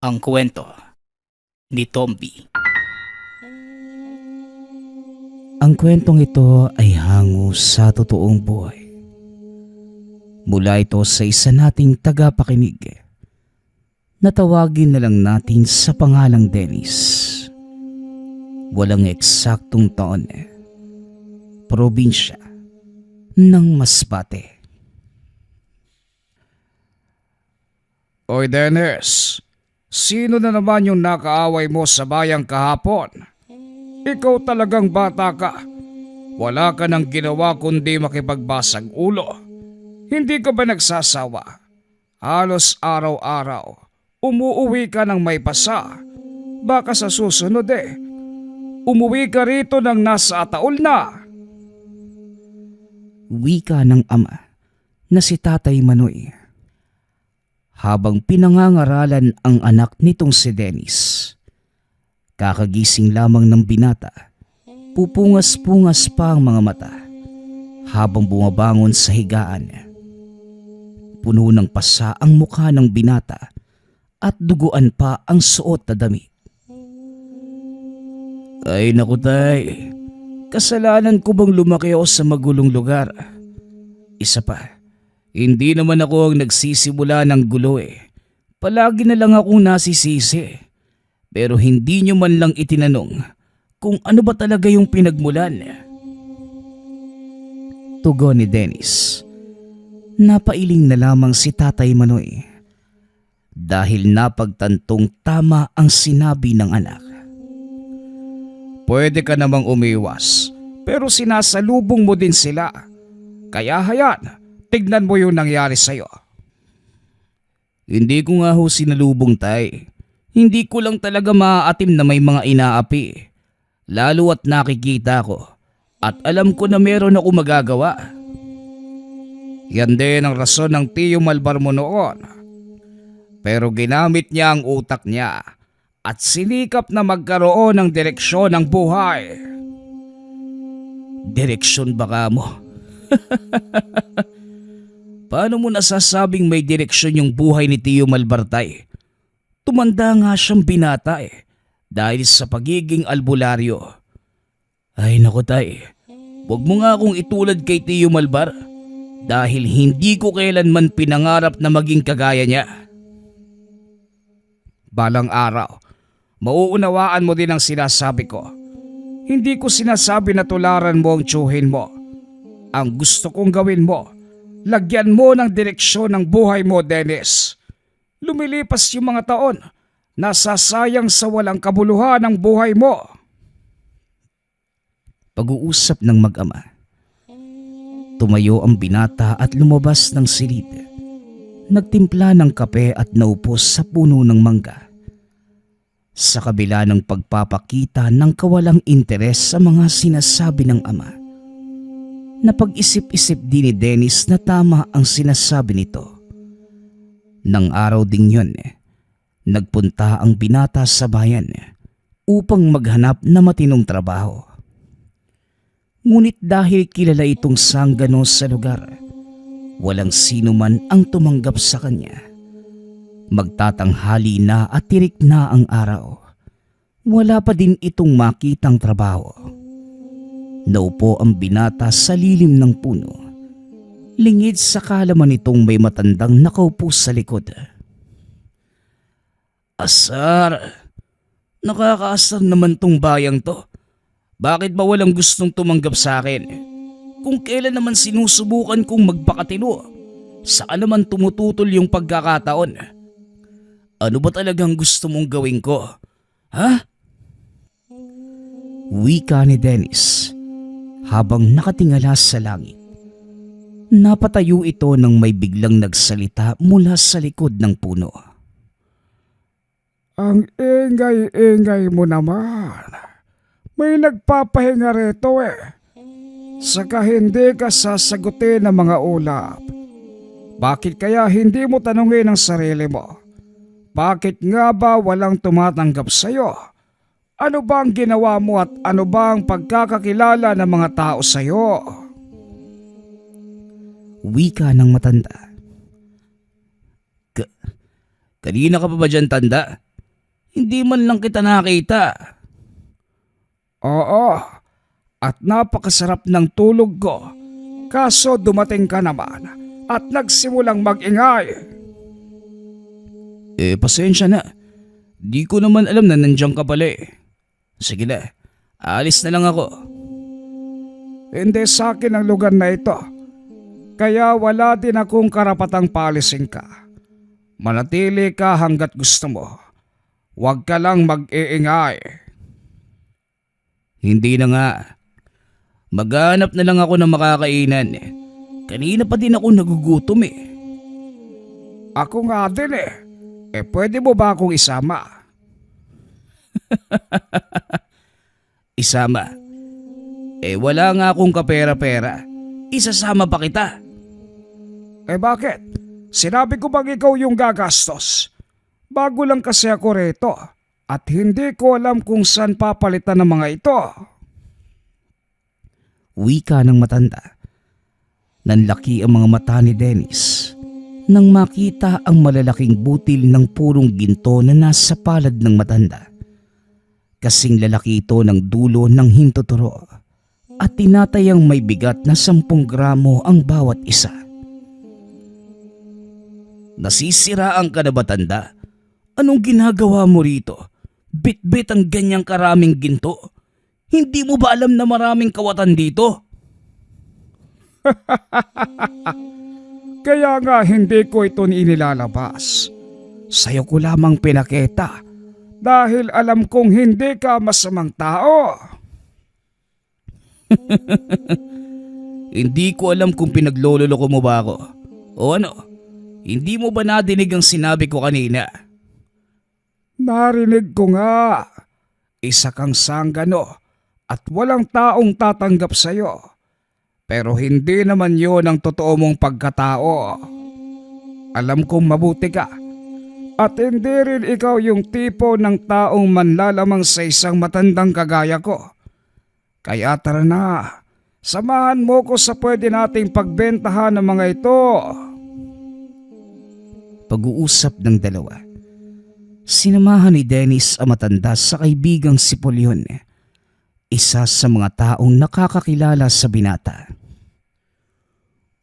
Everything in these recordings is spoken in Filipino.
Ang kwento ni Tomby. Ang kwentong ito ay hango sa totoong buhay. Mula ito sa isa nating tagapakinig. Natawagin na lang natin sa pangalang Dennis. Walang eksaktong taon. Probinsya ng Masbate. Oy Dennis, sino na naman yung nakaaway mo sa bayang kahapon? Ikaw talagang bata ka. Wala ka nang ginawa kundi makipagbasag ulo. Hindi ka ba nagsasawa? Halos araw-araw, umuuwi ka ng may pasa. Baka sa susunod umuwi ka rito ng nasa ataol na. Wika ng ama na si Tatay Manoy. Habang pinangangaralan ang anak nitong si Dennis, kakagising lamang ng binata, pupungas-pungas pa ang mga mata habang bumabangon sa higaan. Puno ng pasa ang mukha ng binata at duguan pa ang suot na damit. Ay naku tay, kasalanan ko bang lumaki ako sa magulong lugar? Isa pa, hindi naman ako ang nagsisimula ng gulo Palagi na lang akong nasisisi. Pero hindi nyo man lang itinanong kung ano ba talaga yung pinagmulan. Tugon ni Dennis. Napailing na lamang si Tatay Manoy dahil napagtantong tama ang sinabi ng anak. Pwede ka namang umiwas, pero sinasalubong mo din sila. Kaya hayan, tignan mo yung nangyari sa'yo. Hindi ko nga ho sinalubong tay. Hindi ko lang talaga maaatim na may mga inaapi. Lalo at nakikita ko. At alam ko na meron ako magagawa. Yan din ang rason ng Tiyo Malbar mo noon. Pero ginamit niya ang utak niya at sinikap na magkaroon ng direksyon ng buhay. Direksyon baka mo? Paano mo nasasabing may direksyon yung buhay ni Tiyo Malbartay? Tumanda nga siyang binata dahil sa pagiging albularyo. Ay naku tay, huwag mo nga akong itulad kay Tiyo Malbar dahil hindi ko kailanman pinangarap na maging kagaya niya. Balang araw, mauunawaan mo din ang sinasabi ko. Hindi ko sinasabi na tularan mo ang tiyuhin mo. Ang gusto kong gawin mo, lagyan mo ng direksyon ng buhay mo, Dennis. Lumilipas yung mga taon, nasasayang sa walang kabuluhan ang buhay mo. Pag-uusap ng mag-ama. Tumayo ang binata at lumabas ng silid. Nagtimpla ng kape at naupo sa puno ng mangga. Sa kabila ng pagpapakita ng kawalang interes sa mga sinasabi ng ama, napag-isip-isip din ni Dennis na tama ang sinasabi nito. Nang araw ding yun, nagpunta ang binata sa bayan upang maghanap na matinong trabaho. Ngunit dahil kilala itong sanggano sa lugar, walang sino man ang tumanggap sa kanya. Magtatanghali na at tirik na ang araw. Wala pa din itong makitang trabaho. Naupo ang binata sa lilim ng puno. Lingid sa kalaman nitong may matandang nakaupo sa likod. Asar! Nakakaasar naman tong bayang to. Bakit ba walang gustong tumanggap sa akin? Kung kailan naman sinusubukan kong magpakatino, saan naman tumututol yung pagkakataon? Ano ba talagang gusto mong gawin ko? Ha? Wika ni Dennis habang nakatingala sa langit. Napatayo ito nang may biglang nagsalita mula sa likod ng puno. Ang ingay-ingay mo naman. May nagpapahinga rito Saka hindi ka sasagutin ng mga ulap. Bakit kaya hindi mo tanungin ang sarili mo? Bakit nga ba walang tumatanggap sa'yo? Ano ba ang ginawa mo at ano ba ang pagkakakilala ng mga tao sa'yo? Wika ng matanda. Kanina ka pa ba dyan, tanda? Hindi man lang kita nakita. Oo, at napakasarap ng tulog ko. Kaso dumating ka naman at nagsimulang mag-ingay. Pasensya na. Di ko naman alam na nandiyan ka pala eh. Sige na, aalis na lang ako. Hindi sa akin ang lugar na ito. Kaya wala din akong karapatang paalisin ka. Manatili ka hanggat gusto mo. Huwag ka lang mag-iingay. Hindi na nga. Maghanap na lang ako ng makakainan. Kanina pa din ako nagugutom eh. Ako nga din eh. Pwede mo ba akong isama? Isama? Wala nga akong kapera-pera. Isasama pa kita. Bakit? Sinabi ko bang ikaw yung gagastos? Bago lang kasi ako rito at hindi ko alam kung saan papalitan ng mga ito. Wika ng matanda. Nanlaki ang mga mata ni Dennis nang makita ang malalaking butil ng purong ginto na nasa palad ng matanda. Kasing lalaki ito ng dulo ng hintuturo at tinatayang may bigat na 10 gramo ang bawat isa. Nasisiraan ka na ba, tanda? Anong ginagawa mo rito? Bit-bit ang ganyang karaming ginto? Hindi mo ba alam na maraming kawatan dito? Kaya nga hindi ko ito inilalabas. Sa'yo ko lamang pinakita dahil alam kong hindi ka masamang tao. Hindi ko alam kung pinaglololoko mo ba ako. O ano? Hindi mo ba nadinig ang sinabi ko kanina? Narinig ko nga. Isa kang sanggano at walang taong tatanggap sa'yo. Pero hindi naman yon ang totoo mong pagkatao. Alam kong mabuti ka. At hindi rin ikaw yung tipo ng taong manlalamang sa isang matandang kagaya ko. Kaya tara na, samahan mo ko sa pwede nating pagbentahan ng mga ito. Pag-uusap ng dalawa. Sinamahan ni Dennis ang matanda sa kaibigang si Polion, isa sa mga taong nakakakilala sa binata.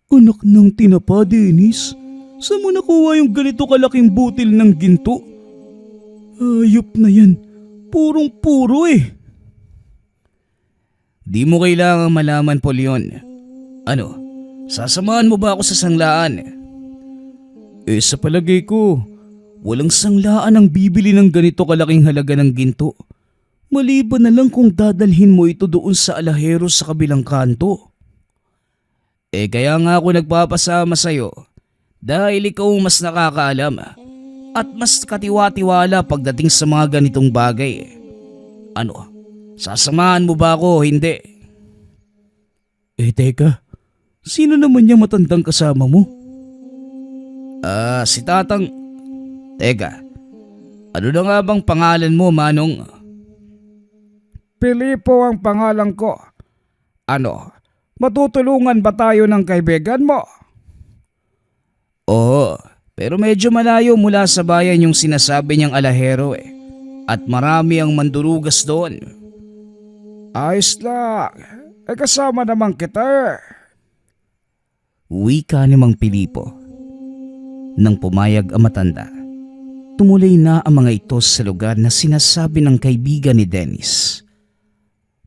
Anak ng tinapa, Dennis. Saan mo nakuha yung ganito kalaking butil ng ginto? Hayop na yan. Purong-puro eh. Di mo kailangang malaman, Polion. Ano, sasamahan mo ba ako sa sanglaan? Sa palagay ko, walang sanglaan ang bibili ng ganito kalaking halaga ng ginto. Maliban na lang kung dadalhin mo ito doon sa alahero sa kabilang kanto. Kaya nga ako nagpapasama sa'yo dahil ikaw mas nakakaalam at mas katiwa-tiwala pagdating sa mga ganitong bagay. Ano, sasamahan mo ba ako o hindi? Teka, sino naman yung matandang kasama mo? Si Tatang. Teka, ano na nga bang pangalan mo, Manong? Pilipo ang pangalan ko. Ano, matutulungan ba tayo ng kaibigan mo? Oo, pero medyo malayo mula sa bayan yung sinasabi niyang alahero at marami ang mandurugas doon. Ayos lang, kasama naman kita. Wika ni Mang Pilipo. Nang pumayag ang matanda, tumuloy na ang mga ito sa lugar na sinasabi ng kaibigan ni Dennis.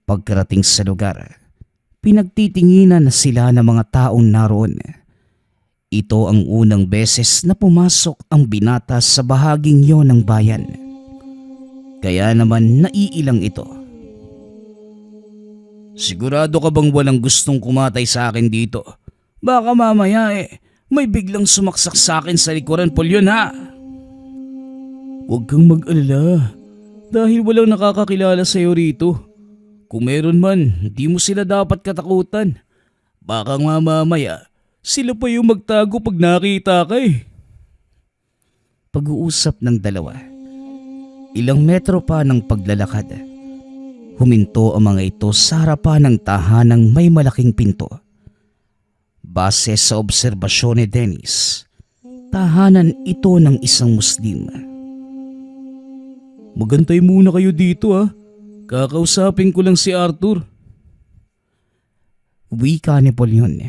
Pagkarating sa lugar, pinagtitinginan na sila ng mga taong naroon. Ito ang unang beses na pumasok ang binata sa bahaging yon ng bayan. Kaya naman naiilang ito. Sigurado ka bang walang gustong kumatay sa akin dito? Baka mamaya may biglang sumaksak sa akin sa likuran, Polion, ha? Huwag kang mag-alala dahil walang nakakakilala sa'yo rito. Kung meron man, di mo sila dapat katakutan. Baka nga mamaya, sila pa yung magtago pag nakita ka eh. Pag-uusap ng dalawa. Ilang metro pa ng paglalakad. Huminto ang mga ito sa harapan ng tahanang may malaking pinto. Base sa obserbasyon ni Dennis, tahanan ito ng isang Muslim. Magantay muna kayo dito ah. Kakausapin ko lang si Arthur. Wika ni Polyon.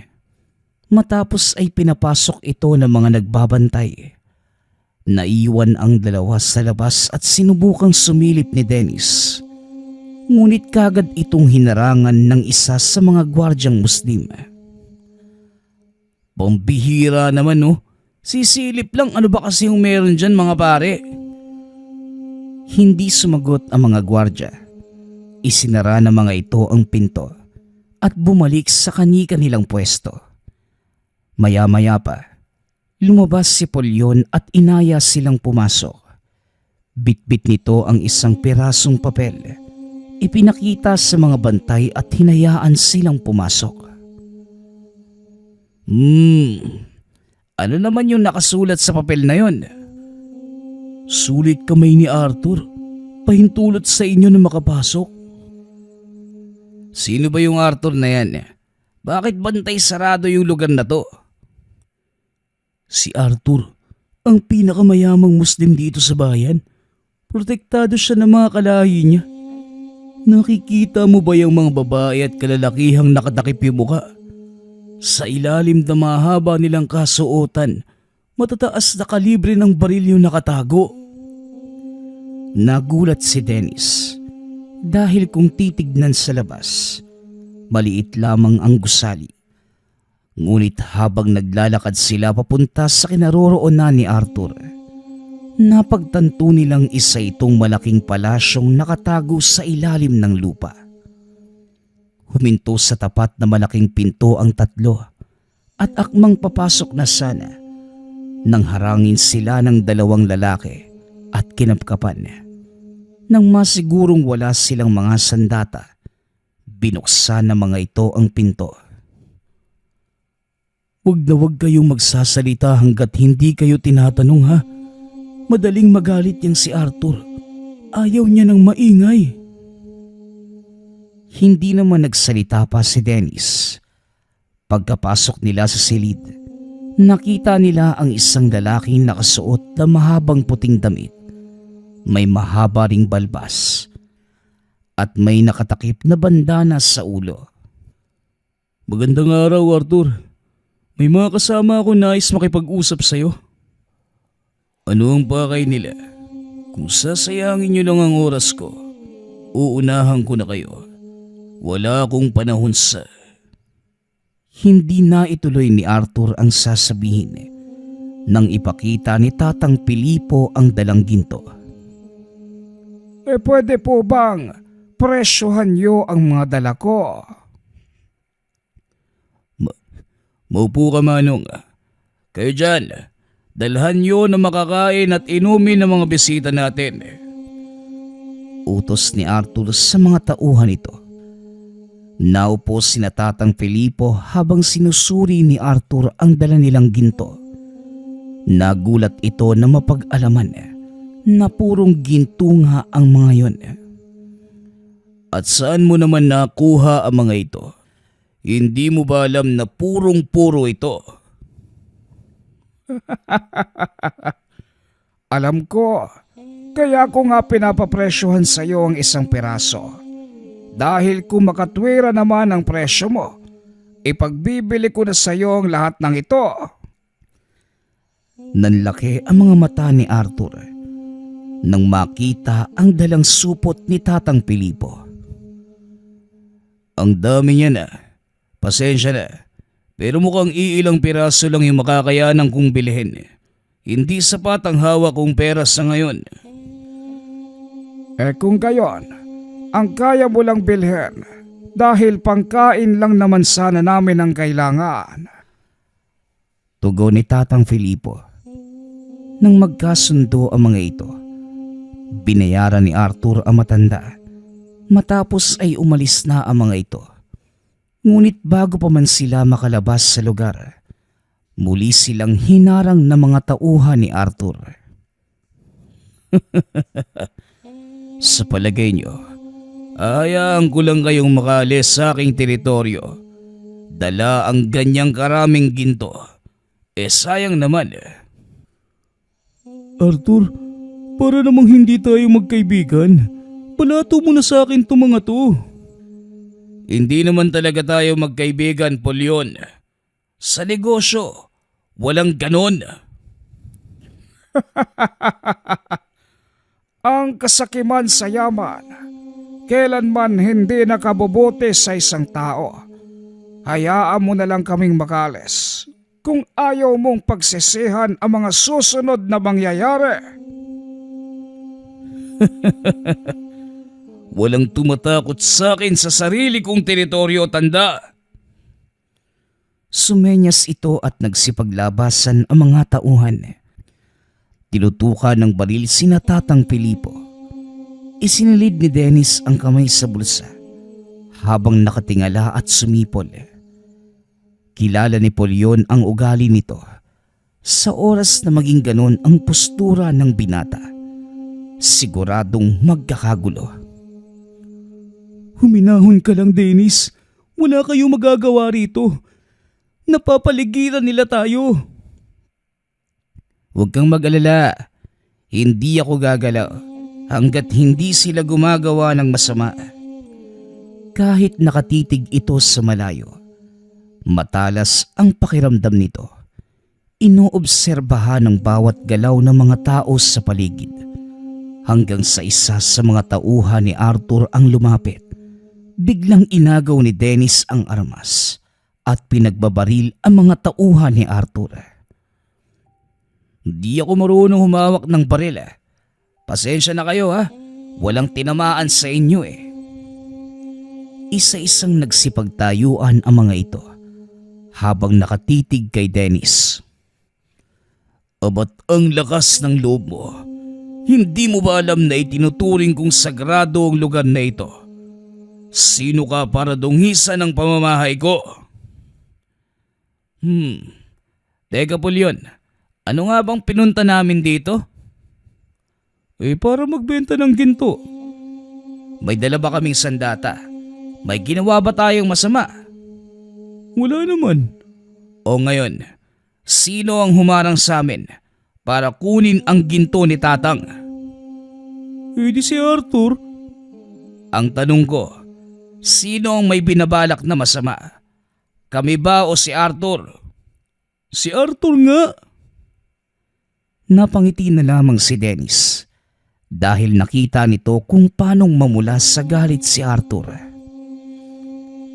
Matapos ay pinapasok ito ng mga nagbabantay. Naiwan ang dalawa sa labas at sinubukang sumilip ni Dennis. Ngunit kagad itong hinarangan ng isa sa mga gwardyang Muslim. Pambihira naman oh. Sisilip lang, ano ba kasi yung meron dyan mga pare? Hindi sumagot ang mga gwardya. Isinara ng mga ito ang pinto at bumalik sa kani-kanilang pwesto. Maya-maya pa, lumabas si Polyon at inaya silang pumasok. Bitbit nito ang isang pirasong papel. Ipinakita sa mga bantay at hinayaan silang pumasok. Ano naman yung nakasulat sa papel na yon? Sulit kamay ni Arthur. Pahintulot sa inyo na makapasok. Sino ba yung Arthur na yan? Bakit bantay sarado yung lugar na to? Si Arthur, ang pinakamayamang Muslim dito sa bayan. Protektado siya ng mga kalahi niya. Nakikita mo ba yung mga babae at kalalakihang nakatakip yung muka? Sa ilalim na mahaba nilang kasuotan, matataas na kalibre ng baril yung nakatago. Nagulat si Dennis dahil kung titignan sa labas, maliit lamang ang gusali. Ngunit habang naglalakad sila papunta sa kinaroroonan ni Arthur, napagtanto nilang isa itong malaking palasyong nakatago sa ilalim ng lupa. Huminto sa tapat na malaking pinto ang tatlo at akmang papasok na sana nang harangin sila ng dalawang lalaki at kinapkapan. Nang masigurong wala silang mga sandata, binuksan ng mga ito ang pinto. Huwag na huwag kayong magsasalita hanggat hindi kayo tinatanong ha. Madaling magalit yang si Arthur. Ayaw niya ng maingay. Hindi naman nagsalita pa si Dennis. Pagkapasok nila sa silid, nakita nila ang isang lalaking nakasuot na mahabang puting damit. May mahaba ring balbas at may nakatakip na bandana sa ulo. Magandang araw, Arthur. May mga kasama ako nais makipag-usap sa'yo. Ano ang pakay nila? Kung sasayangin niyo lang ang oras ko, uunahan ko na kayo. Wala akong panahon sa... Hindi na ituloy ni Arthur ang sasabihin nang ipakita ni Tatang Pilipo ang dalang ginto. Pwede po bang presyohan niyo ang mga dala ko? Maupo ka, Manong. Kayo dyan, dalhan niyo na makakain at inumin ng mga bisita natin. Utos ni Arthur sa mga tauhan ito. Naupo sina Tatang Pilipo habang sinusuri ni Arthur ang dala nilang ginto. Nagulat ito na mapag-alaman na purong ginto nga ang mga yon. At saan mo naman nakuha ang mga ito? Hindi mo ba alam na purong-puro ito? Alam ko, kaya ko nga pinapapresyohan sa iyo ang isang piraso. Dahil kung makatwira naman ang presyo mo, ipagbibili ko na sa iyo ang lahat ng ito. Nanlaki ang mga mata ni Arthur nang makita ang dalang supot ni Tatang Pilipo. Ang dami niya na. Pasensya na. Pero mukhang iilang piraso lang yung makakayanan kong bilhin. Hindi sapat ang hawak kong pera sa ngayon. Kung gayon, ang kaya mo lang bilhin dahil pangkain lang naman sana namin ang kailangan. Tugon ni Tatang Pilipo. Nang magkasundo ang mga ito, binayaran ni Arthur ang matanda. Matapos ay umalis na ang mga ito. Ngunit bago pa man sila makalabas sa lugar, muli silang hinarang ng mga tauhan ni Arthur. Sa palagay niyo, hayaan ko lang kayong makaalis sa aking teritoryo. Dala ang ganyang karaming ginto. Sayang naman. Arthur, Para namang hindi tayo magkaibigan, palato mo na sa akin itong mga to. Hindi naman talaga tayo magkaibigan, Polyon. Sa negosyo, walang ganon. Ang kasakiman sa yaman, kailanman hindi nakabubuti sa isang tao. Hayaan mo na lang kaming makalis kung ayaw mong pagsisihan ang mga susunod na mangyayari. Walang tumatakot sa akin sa sarili kong teritoryo, tanda. Sumenyas ito at nagsipaglabasan ang mga tauhan. Tinutukan ng baril sina Tatang Pilipo. Isinilid ni Dennis ang kamay sa bulsa habang nakatingala at sumipol. Kilala ni Polyon ang ugali nito. Sa oras na maging ganon ang postura ng binata, siguradong magkakagulo. Huminahon ka lang, Dennis. Wala kayong magagawa rito. Napapaligiran nila tayo. Huwag kang mag-alala. Hindi ako gagalaw hanggat hindi sila gumagawa ng masama. Kahit nakatitig ito sa malayo, matalas ang pakiramdam nito. Inoobserbahan ng bawat galaw ng mga tao sa paligid hanggang sa isa sa mga tauhan ni Arthur ang lumapit. Biglang inagaw ni Dennis ang armas at pinagbabaril ang mga tauhan ni Arthur. Di ako marunong humawak ng baril. Pasensya na kayo ha. Walang tinamaan sa inyo eh. Isa-isang nagsipagtayuan ang mga ito habang nakatitig kay Dennis. Abat ang lakas ng loob mo. Hindi mo ba alam na itinuturing kong sagrado ang lugar na ito? Sino ka para dunghisan ng pamamahay ko? Teka Polyon, ano nga bang pinunta namin dito? Para magbenta ng ginto. May dala ba kaming sandata? May ginawa ba tayong masama? Wala naman. O ngayon, sino ang humarang sa amin para kunin ang ginto ni Tatang? Di si Arthur. Ang tanong ko, sino ang may binabalak na masama? Kami ba o si Arthur? Si Arthur nga. Napangiti na lamang si Dennis dahil nakita nito kung paanong mamula sa galit si Arthur.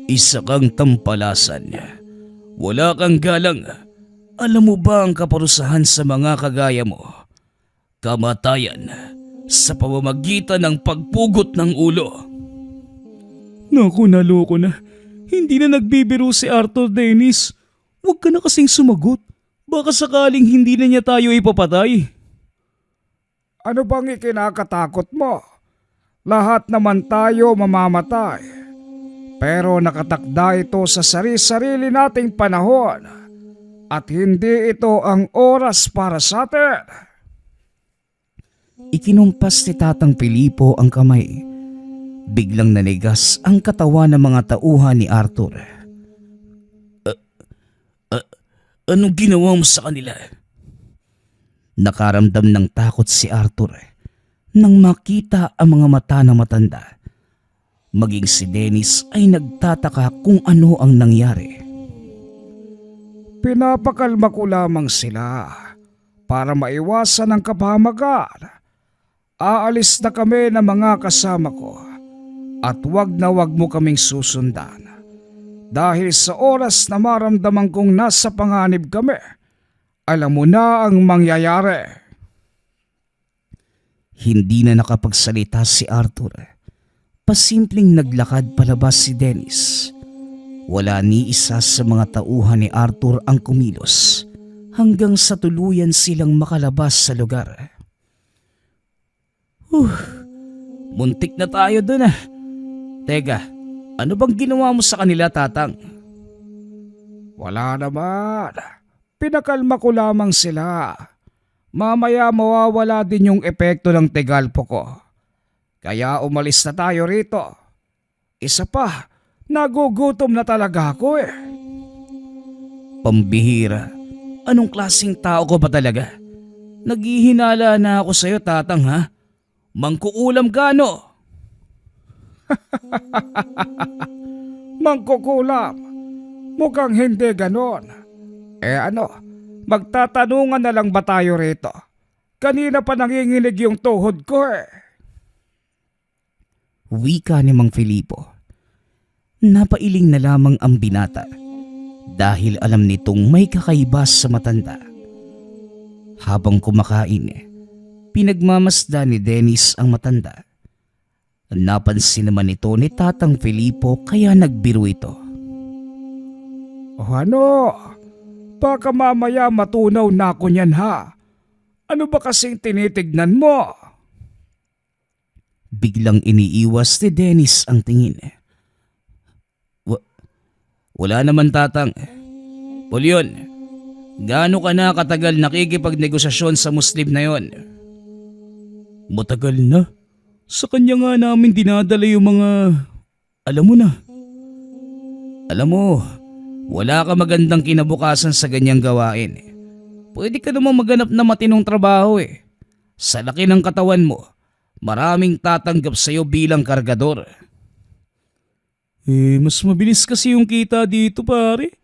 Isa kang tampalasan. Wala kang galang. Alam mo ba ang kaparusahan sa mga kagaya mo? Kamatayan sa pamamagitan ng pagpugot ng ulo. Naku, naloko na. Hindi na nagbibiro si Arthur, Dennis. Huwag ka na kasing sumagot. Baka sakaling hindi na niya tayo ipapatay. Ano bang ikinakatakot mo? Lahat naman tayo mamamatay. Pero nakatakda ito sa sarili-sarili nating panahon. At hindi ito ang oras para sa atin. Ikinumpas ni Tatang Pilipo ang kamay. Biglang nanigas ang katawan ng mga tauhan ni Arthur. Anong ginawa mo sa kanila? Nakaramdam ng takot si Arthur nang makita ang mga mata ng matanda. Maging si Dennis ay nagtataka kung ano ang nangyari. Pinapakalma ko lamang sila para maiwasan ang kapahamagan. Aalis na kami ng mga kasama ko at wag na wag mo kaming susundan. Dahil sa oras na maramdaman kong nasa panganib kami, alam mo na ang mangyayari. Hindi na nakapagsalita si Arthur. Pasimpleng naglakad palabas si Dennis. Wala ni isa sa mga tauhan ni Arthur ang kumilos hanggang sa tuluyan silang makalabas sa lugar. Muntik na tayo dun ah. Teka, ano bang ginawa mo sa kanila, Tatang? Wala naman. Pinakalma ko lamang sila. Mamaya mawawala din yung epekto ng tegalpo ko. Kaya umalis na tayo rito. Isa pa, nagugutom na talaga ako eh. Pambihira, anong klaseng tao ko ba talaga? Naghihinala na ako sa'yo, tatang, ha? Mangkukulam ka, no? Mangkukulam, mukhang hindi ganon. Magtatanungan na lang ba tayo rito? Kanina pa nanginginig yung tuhod ko eh. Wika ni Mang Filipo. Napailing na lamang ang binata dahil alam nitong may kakaiba sa matanda. Habang kumakain, pinagmamasdan ni Dennis ang matanda. Napansin naman ito ni Tatang Filipo kaya nagbiro ito. O ano? Baka mamaya matunaw na ako niyan ha. Ano ba kasing tinitignan mo? Biglang iniiwas ni Dennis ang tingin. Wala naman, tatang. Pulyon, gaano ka na katagal nakikipagnegosasyon sa Muslim na yon? Matagal na. Sa kanya nga namin dinadala yung mga... Alam mo na. Alam mo, wala ka magandang kinabukasan sa ganyang gawain. Pwede ka namang maganap na matinong trabaho eh. Sa laki ng katawan mo, maraming tatanggap sa'yo bilang kargador. Mas mabilis kasi yung kita dito, pare.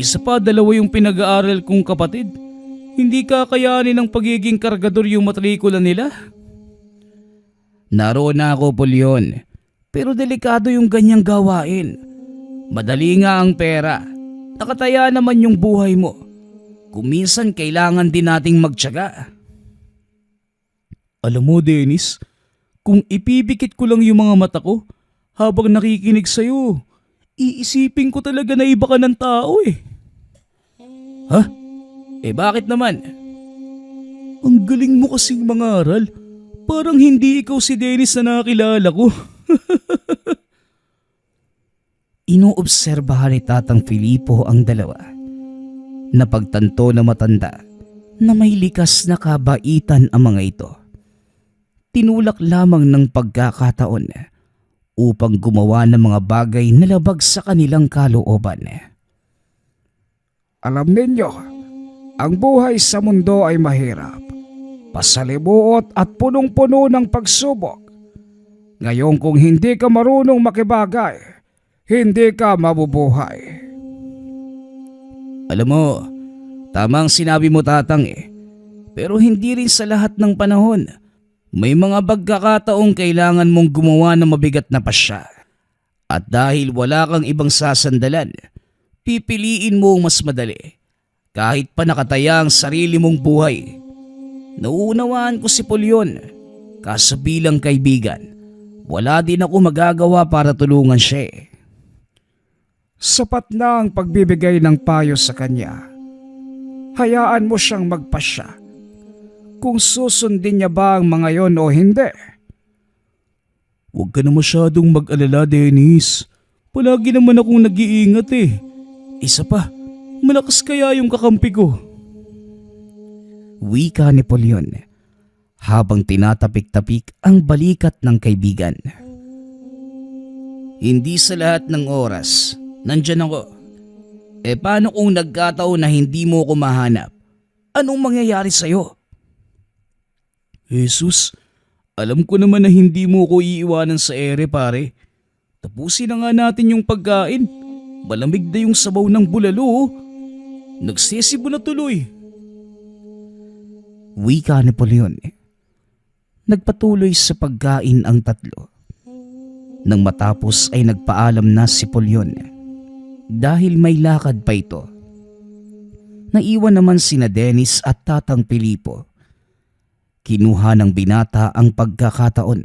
Isa pa, dalawa yung pinag-aaral kong kapatid. Hindi kakayanin ng pagiging kargador yung matrikula nila. Naroon na ako, Pulyon. Pero delikado yung ganyang gawain. Madali nga ang pera. Nakataya naman yung buhay mo. Kung minsan kailangan din nating magtiyaga. Alam mo, Dennis, kung ipibikit ko lang yung mga mata ko habang nakikinig sa'yo, iisipin ko talaga na iba ka ng tao eh. Ha? Bakit naman? Ang galing mo kasing mangaral. Parang hindi ikaw si Dennis na nakilala ko. Inoobserbahan ni Tatang Filipo ang dalawa. Napagtanto na matanda na may likas na kabaitan ang mga ito. Tinulak lamang ng pagkakataon upang gumawa ng mga bagay na labag sa kanilang kalooban. Alam ninyo, ang buhay sa mundo ay mahirap. Pasalibuot at punong-puno ng pagsubok. Ngayon kung hindi ka marunong makibagay, hindi ka mabubuhay. Alam mo, tama ang sinabi mo, tatang eh. Pero hindi rin sa lahat ng panahon. May mga pagkakataong kailangan mong gumawa ng mabigat na pasya. At dahil wala kang ibang sasandalan, pipiliin mo ang mas madali. Kahit pa nakataya ang sarili mong buhay. Nauunawaan ko si Pulyon. Kaso bilang kaibigan, wala din ako magagawa para tulungan siya eh. Sapat na ang pagbibigay ng payo sa kanya. Hayaan mo siyang magpasya. Kung susundin niya ba ang mga yon o hindi. Huwag ka na masyadong mag-alala, Dennis. Palagi naman akong nag-iingat eh. Isa pa, malakas kaya yung kakampi ko. Wika ni Pulyon habang tinatapik-tapik ang balikat ng kaibigan. Hindi sa lahat ng oras, nandyan ako. Paano kung nagkataon na hindi mo ko mahanap? Anong mangyayari sa'yo? Jesus, alam ko naman na hindi mo ko iiwanan sa ere, pare. Tapusin na nga natin yung pagkain. Malamig na yung sabaw ng bulalo. Nagsisibo na tuloy. Wika ni Pulyon. Nagpatuloy sa pagkain ang tatlo. Nang matapos ay nagpaalam na si Pulyon. Dahil may lakad pa ito. Naiwan naman sina Dennis at Tatang Filipo. Kinuha ng binata ang pagkakataon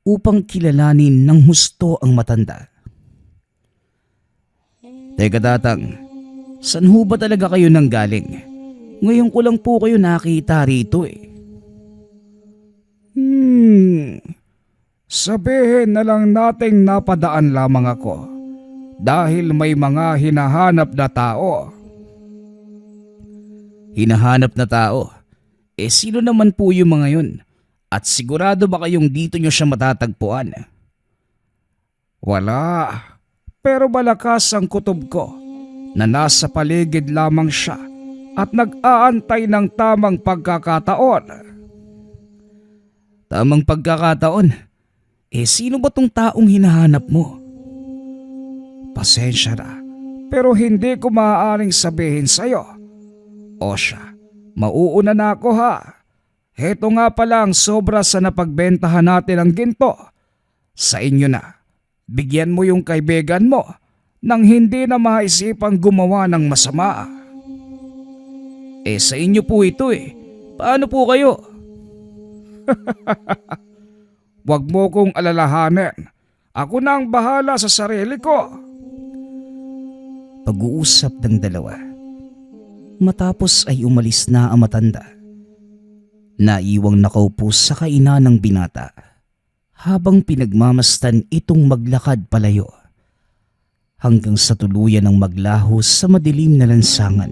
upang kilalanin ng husto ang matanda. Teka, tatang, saan ho ba talaga kayo nanggaling? Ngayon ko lang po kayo nakita rito eh. Sabihin na lang nating napadaan lamang ako dahil may mga hinahanap na tao. Hinahanap na tao? Sino naman po yung mga yun? At sigurado ba kayong dito nyo siya matatagpuan? Wala, pero malakas ang kutob ko na nasa paligid lamang siya at nag-aantay ng tamang pagkakataon. Tamang pagkakataon? Sino ba tong taong hinahanap mo? Pasensya na, pero hindi ko maaaring sabihin sa'yo. O siya, mauuna na ako ha. Heto nga pala ang sobra sa napagbentahan natin ng ginto. Sa inyo na, bigyan mo yung kaibigan mo nang hindi na maisipang gumawa ng masama. Sa inyo po ito Paano po kayo? Huwag mo kong alalahanin. Ako na ang bahala sa sarili ko. Pag-uusap ng dalawa. Matapos ay umalis na ang matanda. Naiwang nakaupo sa kainan ng binata habang pinagmamastan itong maglakad palayo hanggang sa tuluyan ng maglaho sa madilim na lansangan.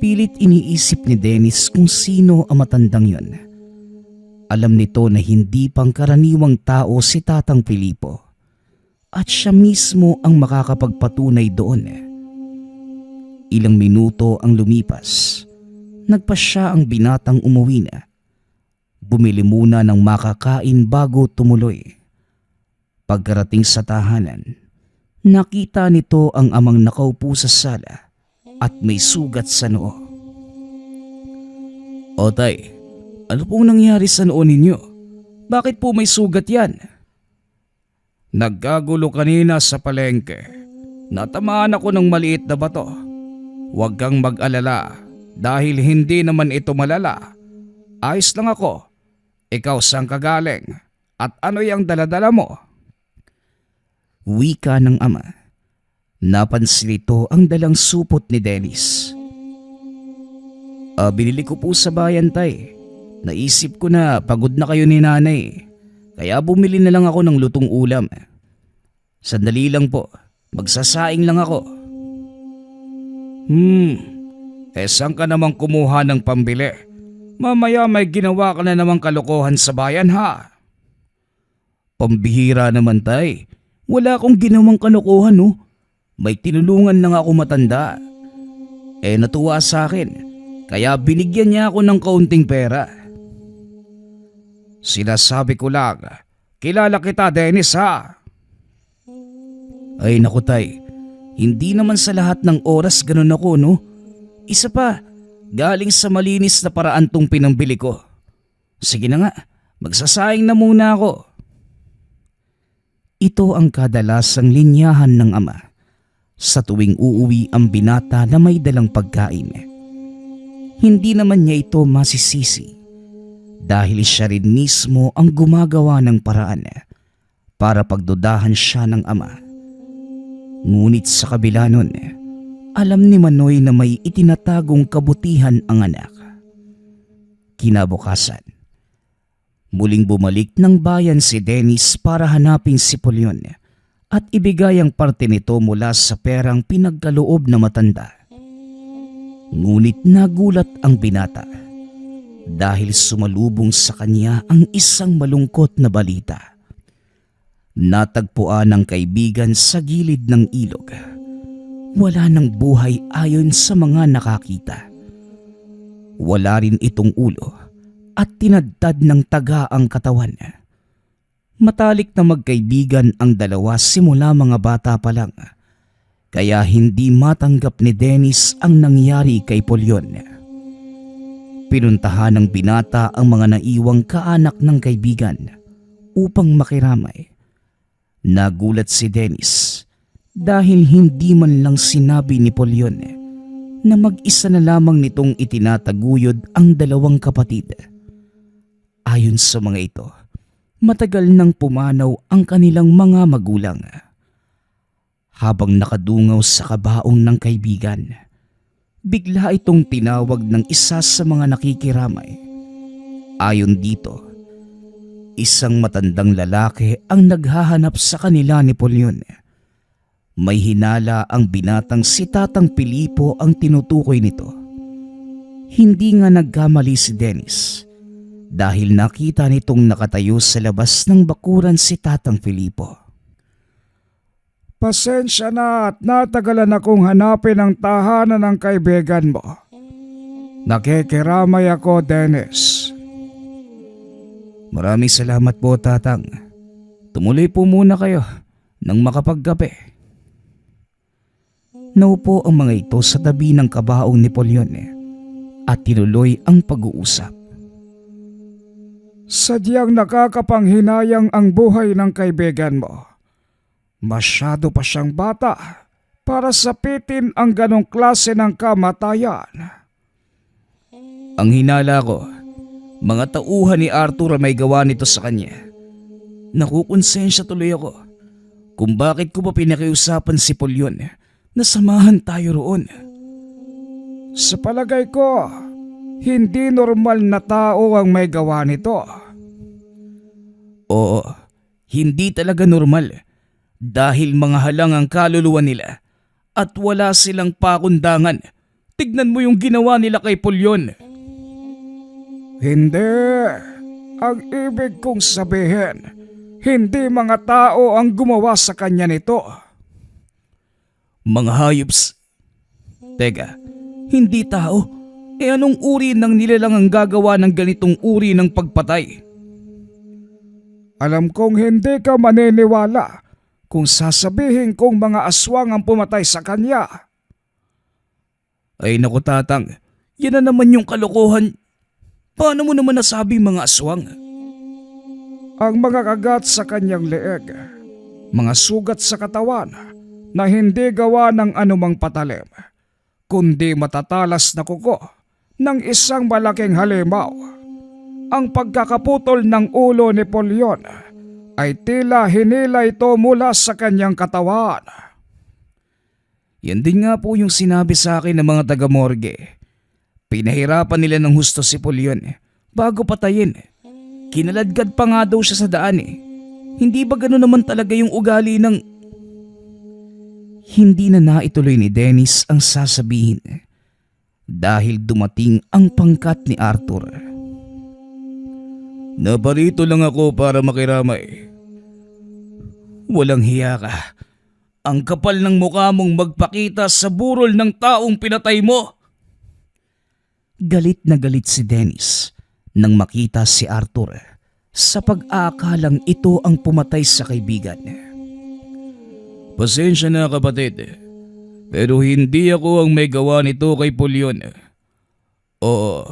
Pilit iniisip ni Dennis kung sino ang matandang yon. Alam nito na hindi pangkaraniwang tao si Tatang Pilipo at siya mismo ang makakapagpatunay doon. Ilang minuto ang lumipas. Nagpa siya ang binatang umuwi na. Bumili muna ng makakain bago tumuloy. Pagkarating sa tahanan, nakita nito ang amang nakaupo sa sala at may sugat sa noo. O tay, ano pong nangyari sa noo ninyo? Bakit po may sugat yan? Nagkagulo kanina sa palengke. Natamaan ako ng maliit na bato. Huwag kang mag-alala dahil hindi naman ito malala. Ayos lang ako. Ikaw saan ka galing? At ano yung daladala mo? Wika ng ama. Napansin ito ang dalang supot ni Dennis. Binili ko po sa bayan tay. Naisip ko na pagod na kayo ni nanay. Kaya bumili na lang ako ng lutong ulam. Sandali lang po. Magsasaing lang ako. Saan ka namang kumuha ng pambili? Mamaya may ginawa ka na namang kalokohan sa bayan ha. Pambihira naman tay. Wala akong ginawang kalokohan May tinulungan lang ako matanda. Natuwa sa akin. Kaya binigyan niya ako ng kaunting pera. Sinasabi ko lang, kilala kita Dennis ha. Ay naku tay, hindi naman sa lahat ng oras ganun ako Isa pa, galing sa malinis na paraan tong pinambili ko. Sige na nga, magsasaing na muna ako. Ito ang kadalasang linyahan ng ama sa tuwing uuwi ang binata na may dalang pagkain. Hindi naman niya ito masisisi dahil siya rin mismo ang gumagawa ng paraan para pagdudahan siya ng ama. Ngunit sa kabila nun, alam ni Manoy na may itinatagong kabutihan ang anak. Kinabukasan, muling bumalik ng bayan si Dennis para hanapin si Polyon at ibigay ang parte nito mula sa perang pinagkaloob na matanda. Ngunit nagulat ang binata dahil sumalubong sa kanya ang isang malungkot na balita. Natagpuan ng kaibigan sa gilid ng ilog. Wala ng buhay ayon sa mga nakakita. Wala rin itong ulo at tinadtad ng taga ang katawan. Matalik na magkaibigan ang dalawa simula mga bata pa lang. Kaya hindi matanggap ni Dennis ang nangyari kay Polyon. Pinuntahan ng binata ang mga naiwang kaanak ng kaibigan upang makiramay. Nagulat si Dennis dahil hindi man lang sinabi ni Polyon na mag-isa na lamang nitong itinataguyod ang dalawang kapatid. Ayon sa mga ito, matagal nang pumanaw ang kanilang mga magulang. Habang nakadungaw sa kabaong ng kaibigan, bigla itong tinawag ng isa sa mga nakikiramay. Ayon dito, isang matandang lalaki ang naghahanap sa kanila ni Polyon. May hinala ang binatang si Tatang Pilipo ang tinutukoy nito. Hindi nga nagkamali si Dennis dahil nakita nitong nakatayo sa labas ng bakuran si Tatang Pilipo. Pasensya na at natagalan akong hanapin ang tahanan ng kaibigan mo. Nakikiramay ako, Dennis. Maraming salamat po, Tatang. Tumuloy po muna kayo nang makapagkape. Naupo ang mga ito sa tabi ng kabaong ni Polyon at tinuloy ang pag-uusap. Sadyang nakakapanghinayang ang buhay ng kaibigan mo. Masyado pa siyang bata para sapitin ang ganong klase ng kamatayan. Ang hinala ko, mga tauhan ni Arthur ang may gawa nito sa kanya. Nakukonsensya tuloy ako kung bakit ko pa pinakiusapan si Polyon na samahan tayo roon. Sa palagay ko, hindi normal na tao ang may gawa nito. Oo, hindi talaga normal dahil mga halang ang kaluluwa nila at wala silang pakundangan. Tignan mo yung ginawa nila kay Polyon. Hindi. Ang ibig kong sabihin, hindi mga tao ang gumawa sa kanya nito. Mga hayops. Teka, hindi tao. Anong uri ng nilalang ang gagawa ng ganitong uri ng pagpatay? Alam kong hindi ka maniniwala kung sasabihin kong mga aswang ang pumatay sa kanya. Ay naku, Tatang, yan na naman yung kalokohan. Paano mo naman nasabi mga aswang? Ang mga kagat sa kanyang leeg, mga sugat sa katawan na hindi gawa ng anumang patalim, kundi matatalas na kuko ng isang malaking halimaw. Ang pagkakaputol ng ulo ni Polyon ay tila hinila ito mula sa kanyang katawan. Yan din nga po yung sinabi sa akin ng mga taga-morgue. Pinahirapan nila ng husto si Polyon bago patayin. Kinaladkad pa nga daw siya sa daan . Hindi ba gano'n naman talaga yung ugali ng... Hindi na naituloy ni Dennis ang sasabihin dahil dumating ang pangkat ni Arthur. Naparito lang ako para makiramay. Walang hiya ka. Ang kapal ng mukha mong magpakita sa burol ng taong pinatay mo. Galit na galit si Dennis nang makita si Arthur sa pag-aakalang ito ang pumatay sa kaibigan. Pasensya na, kapatid, pero hindi ako ang may gawa nito kay Polyon. Oo,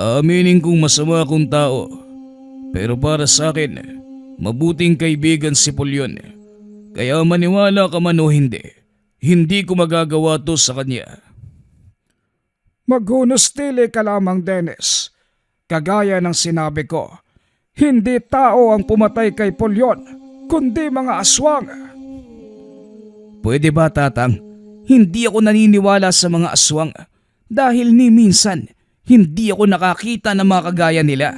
aminin kong masama akong tao, pero para sa akin, mabuting kaibigan si Polyon. Kaya maniwala ka man o hindi ko magagawa to sa kanya. Maghunustili ka lamang, Dennis. Kagaya ng sinabi ko, hindi tao ang pumatay kay Polyon, kundi mga aswang. Pwede ba, Tatang? Hindi ako naniniwala sa mga aswang dahil ni minsan hindi ako nakakita ng mga kagaya nila.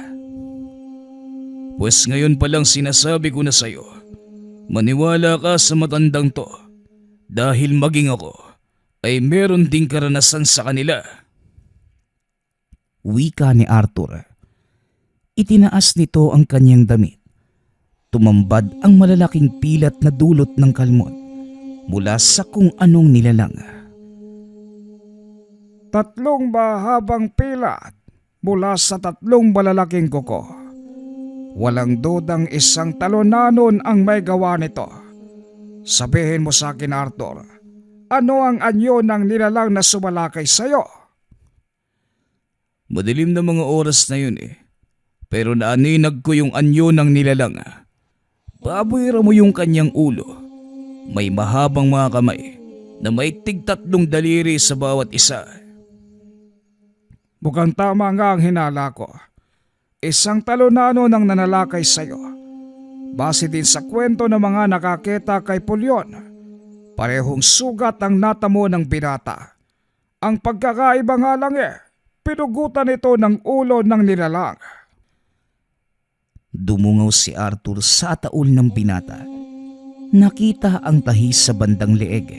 Pues ngayon palang sinasabi ko na sa'yo, maniwala ka sa matandang to dahil maging ako ay meron ding karanasan sa kanila. Wika ni Arthur. Itinaas nito ang kanyang damit. Tumambad ang malalaking pilat na dulot ng kalmot mula sa kung anong nilalang. 3 mahabang pilat mula sa 3 malalaking kuko. Walang dudang isang talonanon ang may gawa nito. Sabihin mo sa akin, Arthur, ano ang anyo ng nilalang na sumalakay sa'yo? Madilim na mga oras na yun . Pero naaninag ko yung anyo ng nilalang. Pabuira mo yung kanyang ulo. May mahabang mga kamay na may tig-3 daliri sa bawat isa. Mukhang tama nga ang hinala ko. Isang talonano ng nanalakay sa'yo. Base din sa kwento ng mga nakakita kay Polyon, parehong sugat ang natamo ng binata. Ang pagkakaiba nga lang pinugutan ito ng ulo ng nilalang. Dumungaw si Arthur sa taol ng binata. Nakita ang tahi sa bandang leeg.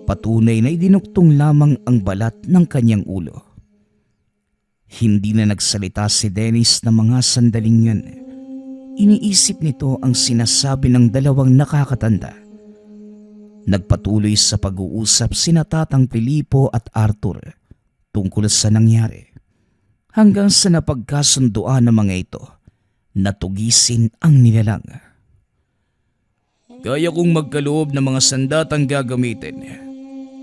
Patunay na idinuktong lamang ang balat ng kanyang ulo. Hindi na nagsalita si Dennis na mga sandaling yun. Iniisip nito ang sinasabi ng 2 nakakatanda. Nagpatuloy sa pag-uusap sina Tatang Filipo at Arthur tungkol sa nangyari, hanggang sa napagkasunduan ng mga ito na tugisin ang nilalang. Kaya kong magkaloob ng mga sandatang gagamitin,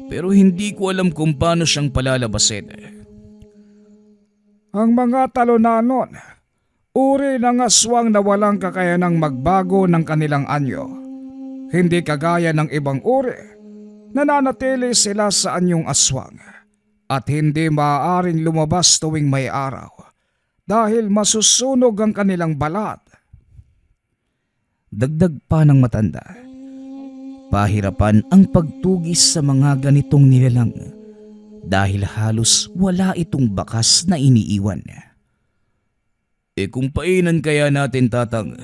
pero hindi ko alam kung paano siyang palalabasin. Ang mga talunanon, uri ng aswang na walang kakayanang magbago ng kanilang anyo. Hindi kagaya ng ibang uri, nananatili sila sa anyong aswang at hindi maaaring lumabas tuwing may araw dahil masusunog ang kanilang balat. Dagdag pa ng matanda, pahirapan ang pagtugis sa mga ganitong nilalang dahil halos wala itong bakas na iniiwan. Kung painan kaya natin, Tatang?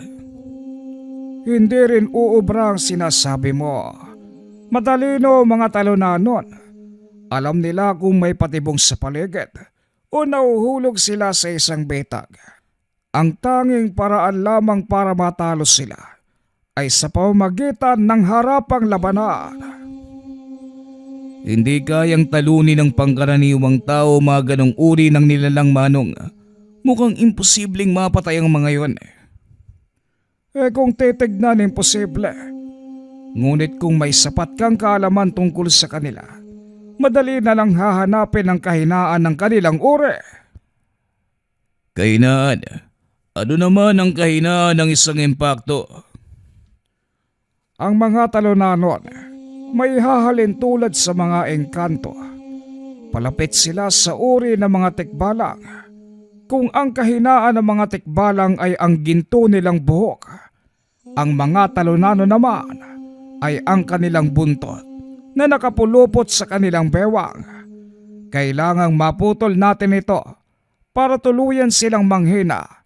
Hindi rin uubra ang sinasabi mo. Matalino mga talunanon. Alam nila kung may patibong sa paligid o nauhulog sila sa isang betag. Ang tanging paraan lamang para matalo sila ay sa pamamagitan ng harapang labanan. Hindi kayang talunin ng pangkaraniwang tao mga ganong uri ng nilalang, Manong. Mukhang imposibleng mapatay ang mga yon. Kung titignan, imposible. Ngunit kung may sapat kang kaalaman tungkol sa kanila, madali na lang hahanapin ang kahinaan ng kanilang uri. Kahinaan? Ano naman ang kahinaan ng isang impakto? Ang mga talunanon may hahalin tulad sa mga engkanto. Palapit sila sa uri ng mga tikbalang. Kung ang kahinaan ng mga tikbalang ay ang ginto nilang buhok, ang mga talunano naman ay ang kanilang buntot na nakapulupot sa kanilang bewang. Kailangang maputol natin ito para tuluyan silang manghina.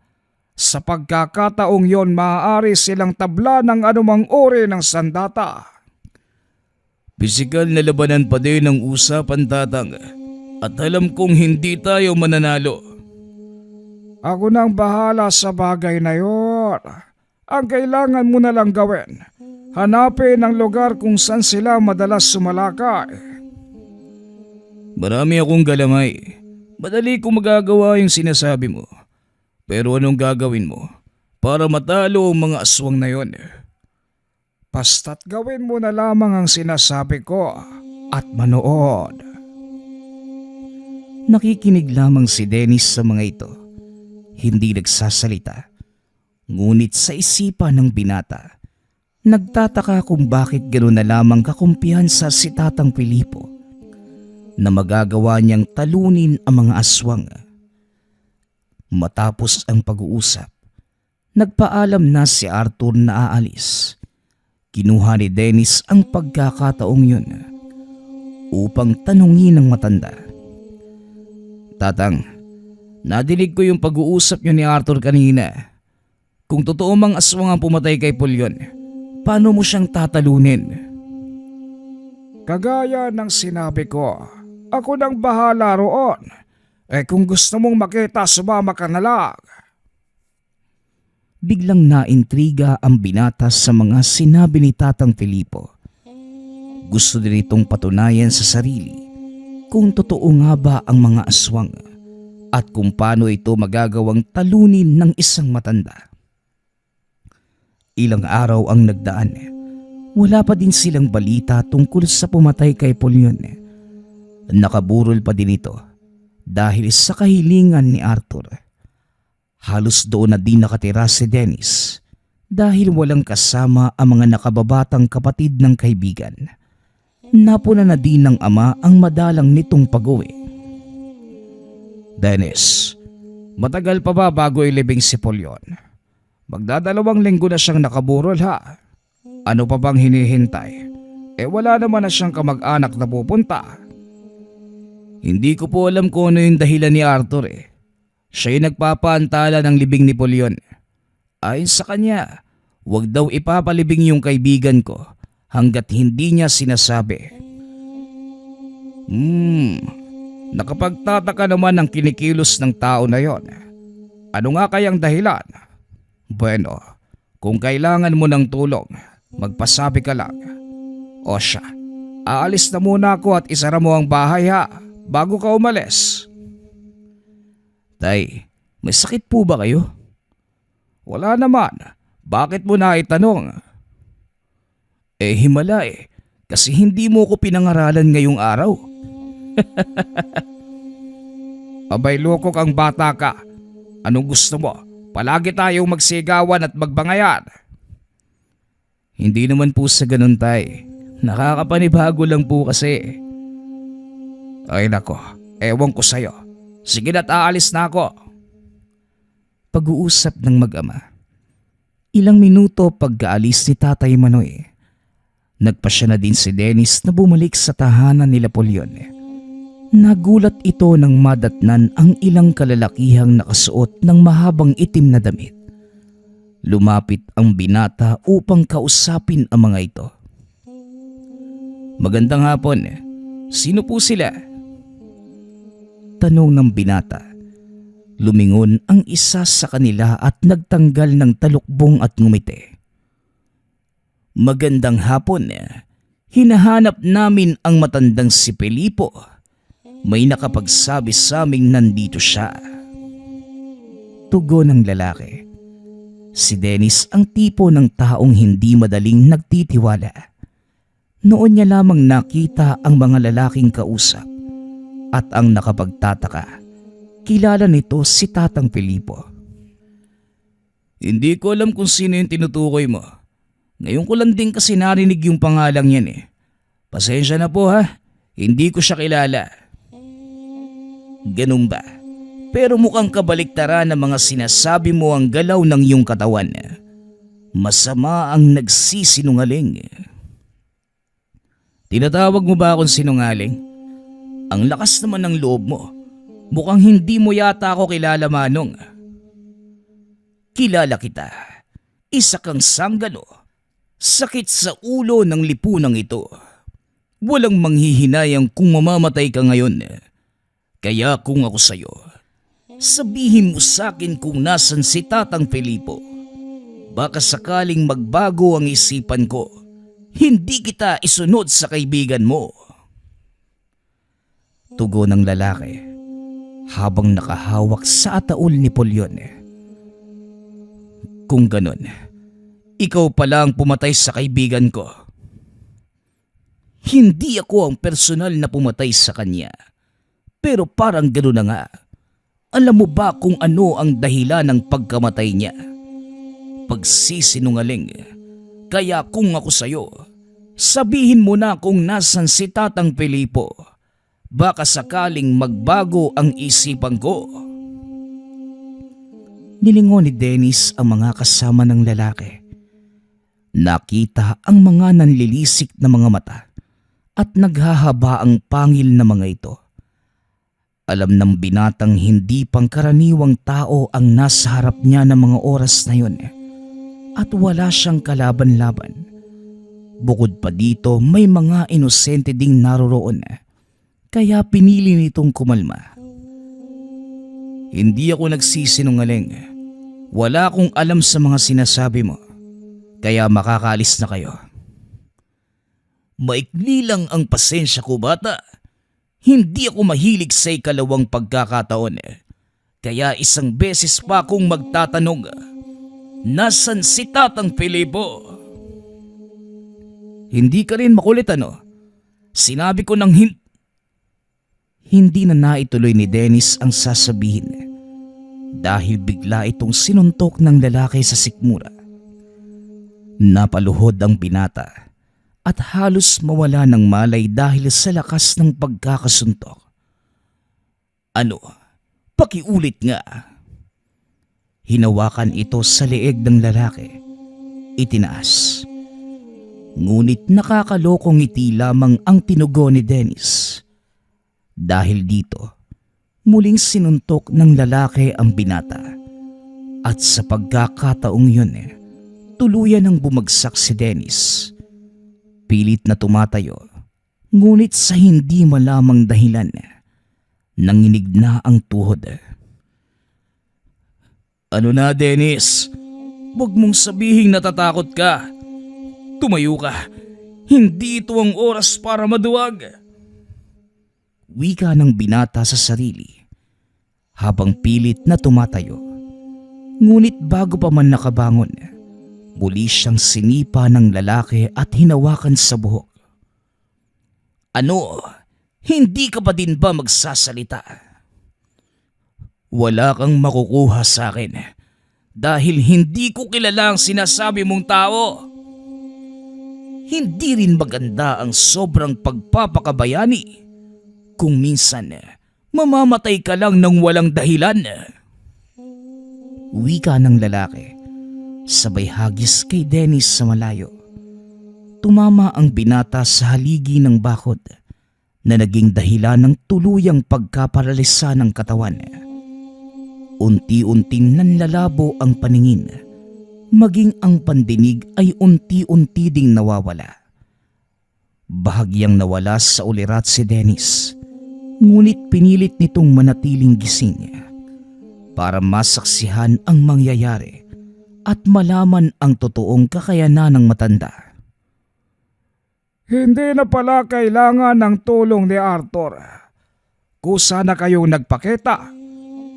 Sa pagkakataong yon, maaari silang tabla ng anumang uri ng sandata. Pisikal na labanan pa din ang usapan, Tatang. At alam kong hindi tayo mananalo. Ako nang bahala sa bagay na yon. Ang kailangan mo na lang gawin, hanapin ang lugar kung saan sila madalas sumalakay. Marami akong galamay. Madali kong magagawa yung sinasabi mo. Pero anong gagawin mo para matalo ang mga aswang na yon? Basta't gawin mo na lamang ang sinasabi ko at manood. Nakikinig lamang si Dennis sa mga ito. Hindi nagsasalita. Ngunit sa isipan ng binata, nagtataka kung bakit gano'n na lamang kakumpiyansa si Tatang Filipo na magagawa niyang talunin ang mga aswang. Matapos ang pag-uusap, nagpaalam na si Arthur na aalis. Kinuha ni Dennis ang pagkakataong yun upang tanungin ng matanda. Tatang, nadinig ko yung pag-uusap niyo ni Arthur kanina. Kung totoo mang aswang ang pumatay kay Pulyon, paano mo siyang tatalunin? Kagaya ng sinabi ko, ako nang bahala roon. Kung gusto mong makita, sumama ka na lang. Biglang naintriga ang binata sa mga sinabi ni Tatang Filipo. Gusto din itong patunayan sa sarili kung totoo nga ba ang mga aswang at kung paano ito magagawang talunin ng isang matanda. Ilang araw ang nagdaan. Wala pa din silang balita tungkol sa pumatay kay Pulyon. Nakaburol pa din ito dahil sa kahilingan ni Arthur. Halos doon na din nakatira si Dennis dahil walang kasama ang mga nakababatang kapatid ng kaibigan. Napuna na din ng ama ang madalang nitong pag-uwi. Dennis, matagal pa ba bago ilibing si Pulyon? Magdadalawang linggo na siyang nakaburol, ha? Ano pa bang hinihintay? Wala naman na siyang kamag-anak na pupunta. Hindi ko po alam kung ano yung dahilan ni Arthur. Siya yung nagpapaantala ng libing ni Pulyon. Ayon sa kanya, wag daw ipapalibing yung kaibigan ko hanggat hindi niya sinasabi. Nakapagtataka naman ang kinikilos ng tao na yon. Ano nga kayang dahilan? Bueno, kung kailangan mo ng tulong, magpasabi ka lang. O siya, aalis na muna ako at isara mo ang bahay ha, bago ka umalis. Tay, may sakit po ba kayo? Wala naman, bakit mo na itanong? Himala kasi hindi mo ko pinangaralan ngayong araw. Abay loko kang bata ka. Anong gusto mo? Palagi tayong magsigawan at magbangayan. Hindi naman po sa ganun, tay. Nakakapanibago lang po kasi. Ay nako, ewan ko sa'yo. Sige na't aalis na ako. Pag-uusap ng mag-ama. Ilang minuto pagkaalis ni Tatay Manoy, nagpasya na din si Dennis na bumalik sa tahanan nila Polyon. Nagulat ito nang madatnan ang ilang kalalakihang nakasuot ng mahabang itim na damit. Lumapit ang binata upang kausapin ang mga ito. Magandang hapon. Sino po sila? Tanong ng binata. Lumingon ang isa sa kanila at nagtanggal ng talukbong at ngumiti. Magandang hapon. Hinahanap namin ang matandang si Felipo. May nakapagsabi sa aming nandito siya. Tugon ng lalaki. Si Dennis ang tipo ng taong hindi madaling nagtitiwala. Noon niya lamang nakita ang mga lalaking kausap at ang nakapagtataka. Kilala nito si Tatang Felipo. Hindi ko alam kung sino yung tinutukoy mo. Ngayon ko lang din kasi narinig yung pangalang yan. Pasensya na po ha, hindi ko siya kilala. Ganun ba? Pero mukhang kabaliktaran ng mga sinasabi mo ang galaw ng iyong katawan. Masama ang nagsisinungaling. Tinatawag mo ba akong sinungaling? Ang lakas naman ng loob mo. Mukhang hindi mo yata ako kilala, Manong. Kilala kita. Isa kang sanggalo. Sakit sa ulo ng lipunang ito. Walang manghihinayang kung mamamatay ka ngayon. Kaya kung ako sa'yo, sabihin mo sa'kin kung nasan si Tatang Felipo. Baka sakaling magbago ang isipan ko, hindi kita isunod sa kaibigan mo. Tugon ng lalaki habang nakahawak sa ataol ni Polyon. Kung ganon, ikaw pala ang pumatay sa kaibigan ko. Hindi ako ang personal na pumatay sa kanya. Pero parang gano'n na nga. Alam mo ba kung ano ang dahilan ng pagkamatay niya? Pagsisinungaling. Kaya kung ako sa'yo, sabihin mo na kung nasan si Tatang Felipo. Baka sakaling magbago ang isipan ko. Nilingon ni Dennis ang mga kasama ng lalaki. Nakita ang mga nanlilisik na mga mata at naghahaba ang pangil na mga ito. Alam ng binatang hindi pangkaraniwang tao ang nasa harap niya ng mga oras na yun at wala siyang kalaban-laban. Bukod pa dito may mga inosente ding naroroon kaya pinili nitong kumalma. Hindi ako nagsisinungaling. Wala akong alam sa mga sinasabi mo kaya makakaalis na kayo. Maikli lang ang pasensya ko, bata. Hindi ako mahilig sa ikalawang pagkakataon. Kaya isang beses pa akong magtatanong, nasan si Tatang Felipo? Hindi ka rin makulit ano? Sinabi ko ng hindi na naituloy ni Dennis ang sasabihin dahil bigla itong sinuntok ng lalaki sa sikmura. Napaluhod ang binata at halos mawala ng malay dahil sa lakas ng pagkakasuntok. Ano? Pakiulit nga. Hinawakan ito sa leeg ng lalaki. Itinaas. Ngunit nakakalokong ngiti lamang ang tinugon ni Dennis. Dahil dito, muling sinuntok ng lalaki ang binata. At sa pagkakataong yun, tuluyan ng bumagsak si Dennis. Pilit na tumatayo, ngunit sa hindi malamang dahilan, nanginig na ang tuhod. Ano na, Dennis? Huwag mong sabihing natatakot ka. Tumayo ka. Hindi ito ang oras para maduwag. Wika ng binata sa sarili habang pilit na tumatayo. Ngunit bago pa man nakabangon, muli siyang sinipa ng lalaki at hinawakan sa buhok. Ano? Hindi ka pa din ba magsasalita? Wala kang makukuha sa akin dahil hindi ko kilala ang sinasabi mong tao. Hindi rin maganda ang sobrang pagpapakabayani kung minsan mamamatay ka lang ng walang dahilan. Wika ng lalaki, sabay hagis kay Dennis sa malayo. Tumama ang binata sa haligi ng bakod na naging dahilan ng tuluyang pagkaparalisa ng katawan. Unti-unting nanlalabo ang paningin, maging ang pandinig ay unti-unti ding nawawala. Bahagyang nawala sa ulirat si Dennis, ngunit pinilit nitong manatiling gising para masaksihan ang mangyayari at malaman ang totoong kakayanan ng matanda. Hindi na pala kailangan ng tulong ni Arthur. Kusa na kayong nagpakita.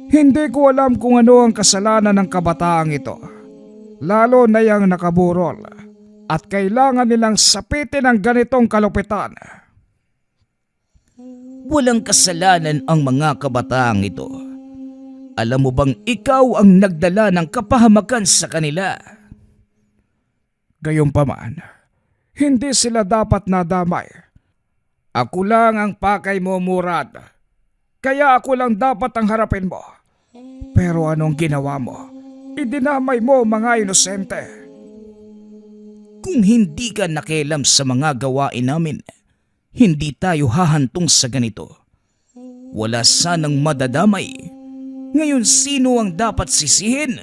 Hindi ko alam kung ano ang kasalanan ng kabataang ito. Lalo na yung nakaburol. At kailangan nilang sapitin ang ganitong kalupitan. Walang kasalanan ang mga kabataang ito. Alam mo bang ikaw ang nagdala ng kapahamakan sa kanila? Gayunpaman, hindi sila dapat nadamay. Ako lang ang pakay mo, Murad. Kaya ako lang dapat ang harapin mo. Pero anong ginawa mo? Idinamay mo mga inosente. Kung hindi ka nakialam sa mga gawain namin, hindi tayo hahantong sa ganito. Wala sanang madadamay. Ngayon sino ang dapat sisihin?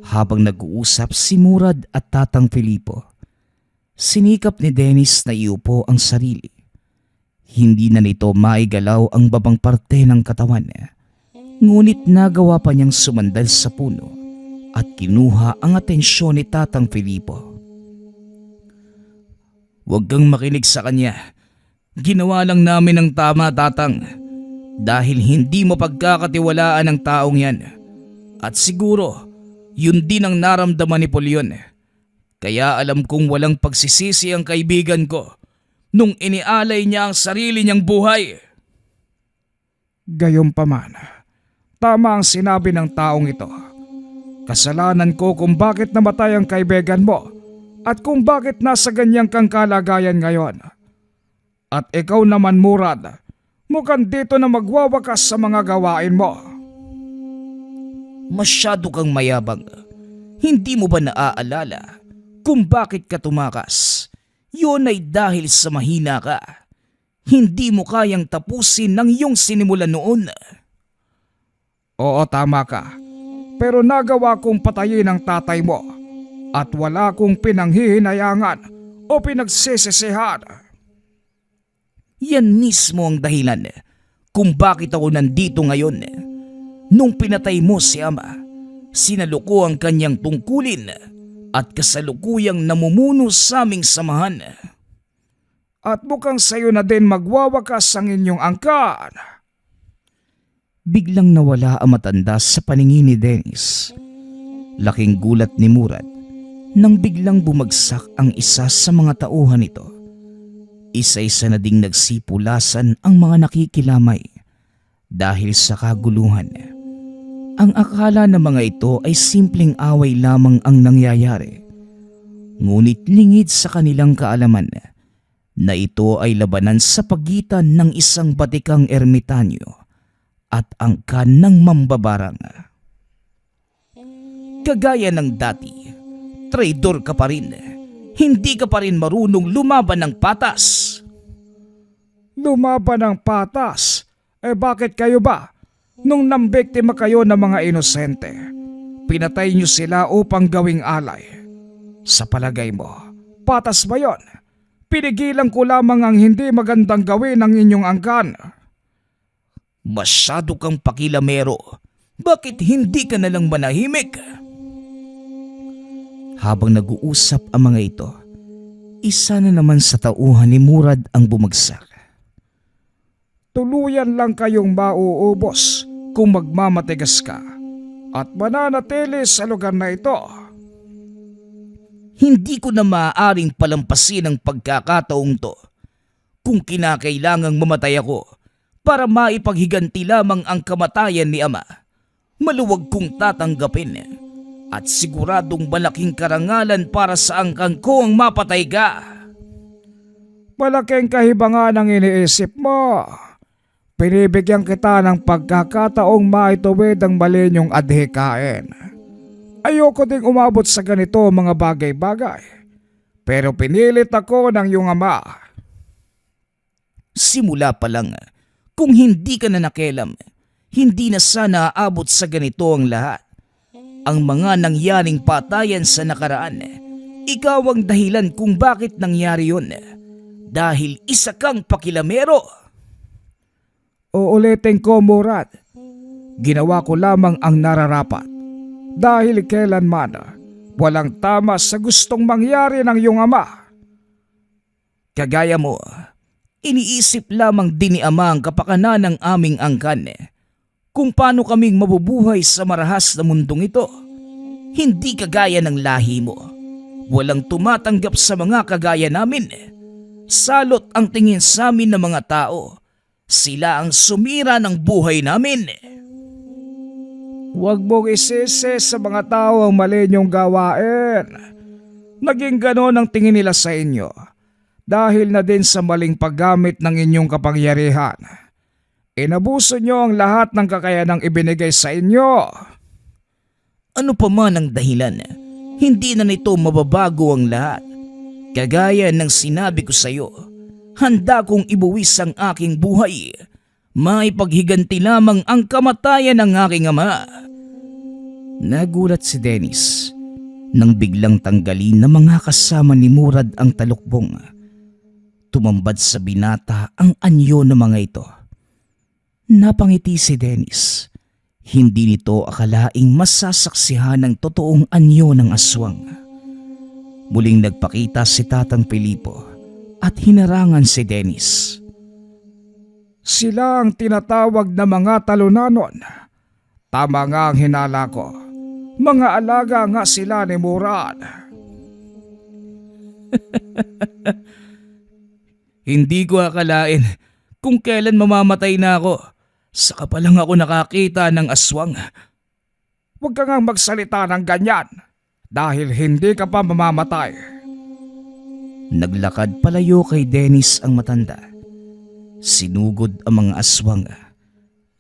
Habang nag-uusap si Murad at Tatang Filipo, sinikap ni Dennis na iupo ang sarili. Hindi na nito maigalaw ang babang parte ng katawan. Ngunit nagawa pa niyang sumandal sa puno at kinuha ang atensyon ni Tatang Filipo. Huwag kang makinig sa kanya. Ginawa lang namin ang tama, Tatang. Dahil hindi mo pagkakatiwalaan ang taong yan. At siguro, yun din ang naramdaman ni Polyon. Kaya alam kong walang pagsisisi ang kaibigan ko nung inialay niya ang sarili niyang buhay. Gayunpaman, tama ang sinabi ng taong ito. Kasalanan ko kung bakit namatay ang kaibigan mo at kung bakit nasa ganyang kang kalagayan ngayon. At ikaw naman, Murad, mukhang dito na magwawakas sa mga gawain mo. Masyado kang mayabang. Hindi mo ba naaalala kung bakit ka tumakas? Yun ay dahil sa mahina ka. Hindi mo kayang tapusin ng iyong sinimulan noon. Oo, tama ka. Pero nagawa kong patayin ang tatay mo at wala kong pinanghihinayangan o pinagsisisihan. Yan mismo ang dahilan kung bakit ako nandito ngayon. Nung pinatay mo si Ama, sinaluko ang kanyang tungkulin at kasalukuyang namumuno sa aming samahan. At mukhang sayo na din magwawakas ang inyong angkan. Biglang nawala ang matanda sa paningin ni Dennis. Laking gulat ni Murad nang biglang bumagsak ang isa sa mga tauhan nito. Isa-isa na ding nagsipulasan ang mga nakikilamay dahil sa kaguluhan. Ang akala ng mga ito ay simpleng away lamang ang nangyayari. Ngunit lingid sa kanilang kaalaman na ito ay labanan sa pagitan ng isang batikang ermitanyo at angkan ng mambabarang. Kagaya ng dati, traidor ka pa rin. Hindi ka pa rin marunong lumaban ng patas. Lumaban ng patas? Bakit kayo ba? Nung nambiktima kayo ng mga inosente, pinatay niyo sila upang gawing alay. Sa palagay mo, patas ba yon? Pinigilan ko lamang ang hindi magandang gawin ng inyong angkan. Masyado kang pakilamero. Bakit hindi ka nalang manahimik? Habang nag-uusap ang mga ito, Isa na naman sa tauhan ni Murad ang bumagsak. Tuluyan lang kayong mauubos kung magmamatigas ka at mananatili sa lugar na ito. Hindi ko na maaaring palampasin ang pagkakataong to. Kung kinakailangang mamatay ako para maipaghiganti lamang ang kamatayan ni Ama, maluwag kong tatanggapin at siguradong malaking karangalan para sa angkang ko ang mapatay ka. Malaking kahibangan ang iniisip mo. Pinibigyan kita ng pagkakataong maituwid ang mali niyong adhikain. Ayoko ding umabot sa ganito mga bagay-bagay. Pero pinilit ako ng iyong ama. Simula pa lang, kung hindi ka na nakialam, hindi na sana aabot sa ganito ang lahat. Ang mga nangyaring patayan sa nakaraan, ikaw ang dahilan kung bakit nangyari yun. Dahil isa kang pakilamero. Uulitin ko, Murad. Ginawa ko lamang ang nararapat. Dahil kailanman walang tama sa gustong mangyari ng iyong ama. Kagaya mo, iniisip lamang din ni Ama ang kapakanan ng aming angkan. Kung paano kaming mabubuhay sa marahas na mundong ito. Hindi kagaya ng lahi mo. Walang tumatanggap sa mga kagaya namin. Salot ang tingin sa amin ng mga tao. Sila ang sumira ng buhay namin. Huwag mong isisi sa mga tao ang mali niyong gawain. Naging ganon ang tingin nila sa inyo dahil na din sa maling paggamit ng inyong kapangyarihan. Inabuso niyo ang lahat ng kakayanang ibinigay sa inyo. Ano pa man ang dahilan, hindi na nito mababago ang lahat. Kagaya ng sinabi ko sa iyo, handa kong ibuwis ang aking buhay. Maipaghiganti lamang ang kamatayan ng aking ama. Nagulat si Dennis nang biglang tanggalin ng mga kasama ni Murad ang talukbong. Tumambad sa binata ang anyo ng mga ito. Napangiti si Dennis. Hindi nito akalaing masasaksihan ng totoong anyo ng aswang. Muling nagpakita si Tatang Pilipo at hinarangan si Dennis. Sila ang tinatawag na mga talunanon. Tama nga ang hinala ko. Mga alaga nga sila ni Murad. Hindi ko akalain kung kailan mamamatay na ako. Saka pa lang ako nakakita ng aswang. Huwag ka nga magsalita ng ganyan dahil hindi ka pa mamamatay. Naglakad palayo kay Dennis ang matanda. Sinugod ang mga aswang.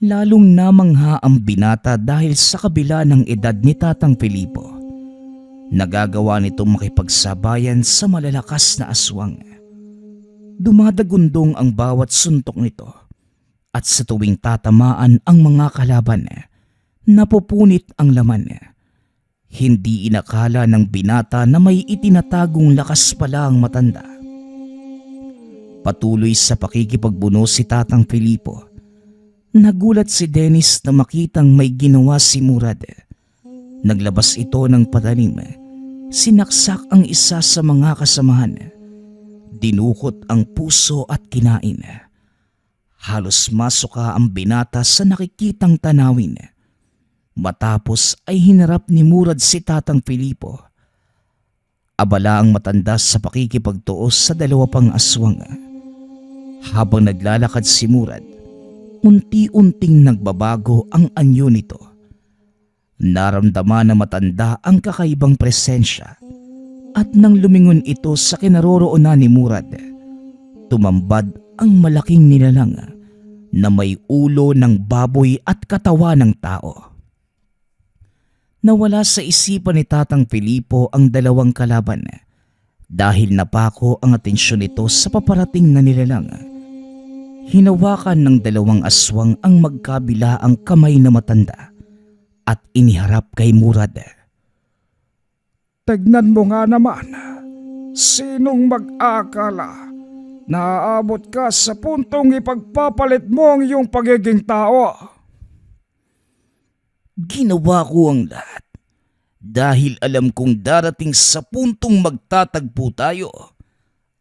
Lalong namangha ang binata dahil sa kabila ng edad ni Tatang Pilipo. Nagagawa nitong makipagsabayan sa malalakas na aswang. Dumadagundong ang bawat suntok nito. At sa tuwing tatamaan ang mga kalaban, napupunit ang laman. Hindi inakala ng binata na may itinatagong lakas pala ang matanda. Patuloy sa pakikipagbuno si Tatang Pilipo. Nagulat si Dennis na makitang may ginawa si Murad. Naglabas ito ng patalim. Sinaksak ang isa sa mga kasamahan. Dinukot ang puso at kinain. Halos masuka ang binata sa nakikitang tanawin. Matapos ay hinarap ni Murad si Tatang Pilipo. Abala ang matanda sa pakikipagtuos sa dalawa pang aswang. Habang naglalakad si Murad, unti-unting nagbabago ang anyo nito. Naramdaman na matanda ang kakaibang presensya at nang lumingon ito sa kinaroroonan ni Murad, tumambad ang malaking nilalang na may ulo ng baboy at katawa ng tao. Nawala sa isipan ni Tatang Pilipo ang dalawang kalaban dahil napako ang atensyon nito sa paparating na nilalang. Hinawakan ng dalawang aswang ang magkabilaang kamay na matanda at iniharap kay Murad. Tignan mo nga naman, sinong mag-akala na aabot ka sa puntong ipagpapalit mo ang iyong pagiging tao? Ginawa ko ang lahat dahil alam kong darating sa puntong magtatagpo tayo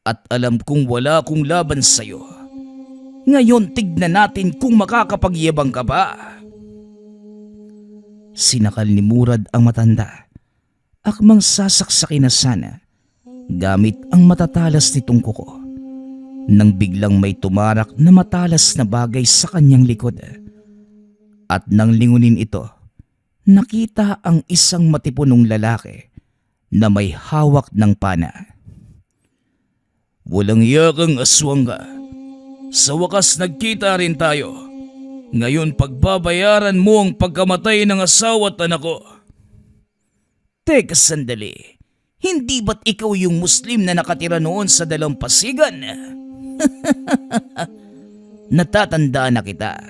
At alam kong wala akong laban sa'yo. Ngayon tignan natin kung makakapagyabang ka ba. Sinakal ni Murad ang matanda. Akmang sasaksakin na sana gamit ang matatalas nitong kuko. Nang biglang may tumarak na matalas na bagay sa kanyang likod. At nang lingunin ito, nakita ang isang matipunong lalaki na may hawak ng pana. Walang yakang aswang ka. Sa wakas nagkita rin tayo. Ngayon pagbabayaran mo ang pagkamatay ng asawa at anak ko. Teka sandali, hindi ba't ikaw yung Muslim na nakatira noon sa dalampasigan? Natatandaan na kita.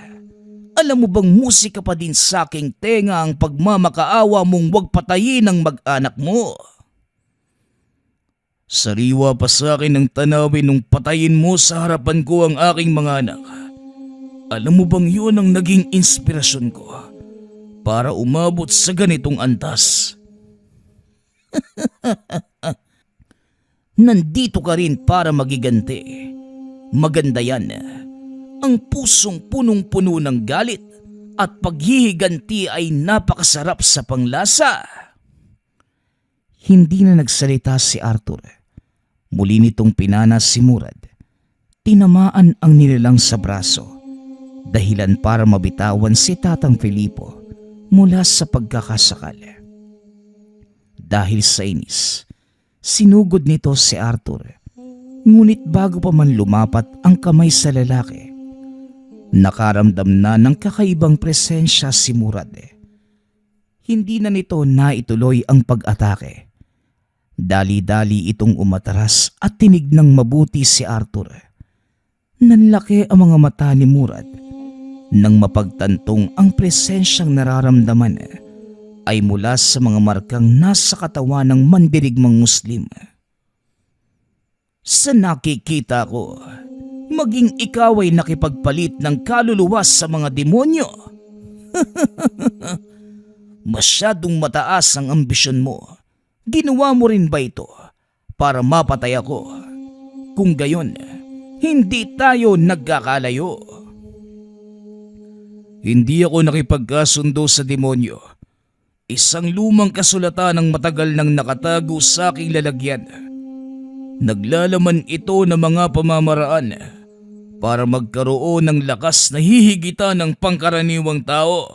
Alam mo bang musika pa din sa aking tenga ang pagmamakaawa mong wag patayin ang mag-anak mo? Sariwa pa sa akin ang tanawin nung patayin mo sa harapan ko ang aking mga anak. Alam mo bang yun ang naging inspirasyon ko para umabot sa ganitong antas? Nandito ka rin para magiganti. Maganda yan. Ang pusong punong-puno ng galit at paghihiganti ay napakasarap sa panglasa. Hindi na nagsalita si Arthur. Muli nitong pinanas si Murad. Tinamaan ang nilalang sa braso, dahilan para mabitawan si Tatang Filipo mula sa pagkakasakal. Dahil sa inis, sinugod nito si Arthur. Ngunit bago pa man lumapat ang kamay sa lalaki, nakaramdam na ng kakaibang presensya si Murad. Hindi na nito naituloy ang pag-atake. Dali-dali itong umatras at tinignang mabuti si Arthur. Nanlaki ang mga mata ni Murad. Nang mapagtantong ang presensyang nararamdaman ay mula sa mga markang nasa katawan ng mandirigmang Muslim. Sa nakikita ko, maging ikaw ay nakipagpalit ng kaluluwa sa mga demonyo. Masyadong mataas ang ambisyon mo. Ginawa mo rin ba ito para mapatay ako? Kung gayon, hindi tayo nagkakalayo. Hindi ako nakipagkasundo sa demonyo. Isang lumang kasulatan ng matagal nang nakatago sa aking lalagyan. Naglalaman ito ng mga pamamaraan para magkaroon ng lakas na hihigitan ng pangkaraniwang tao.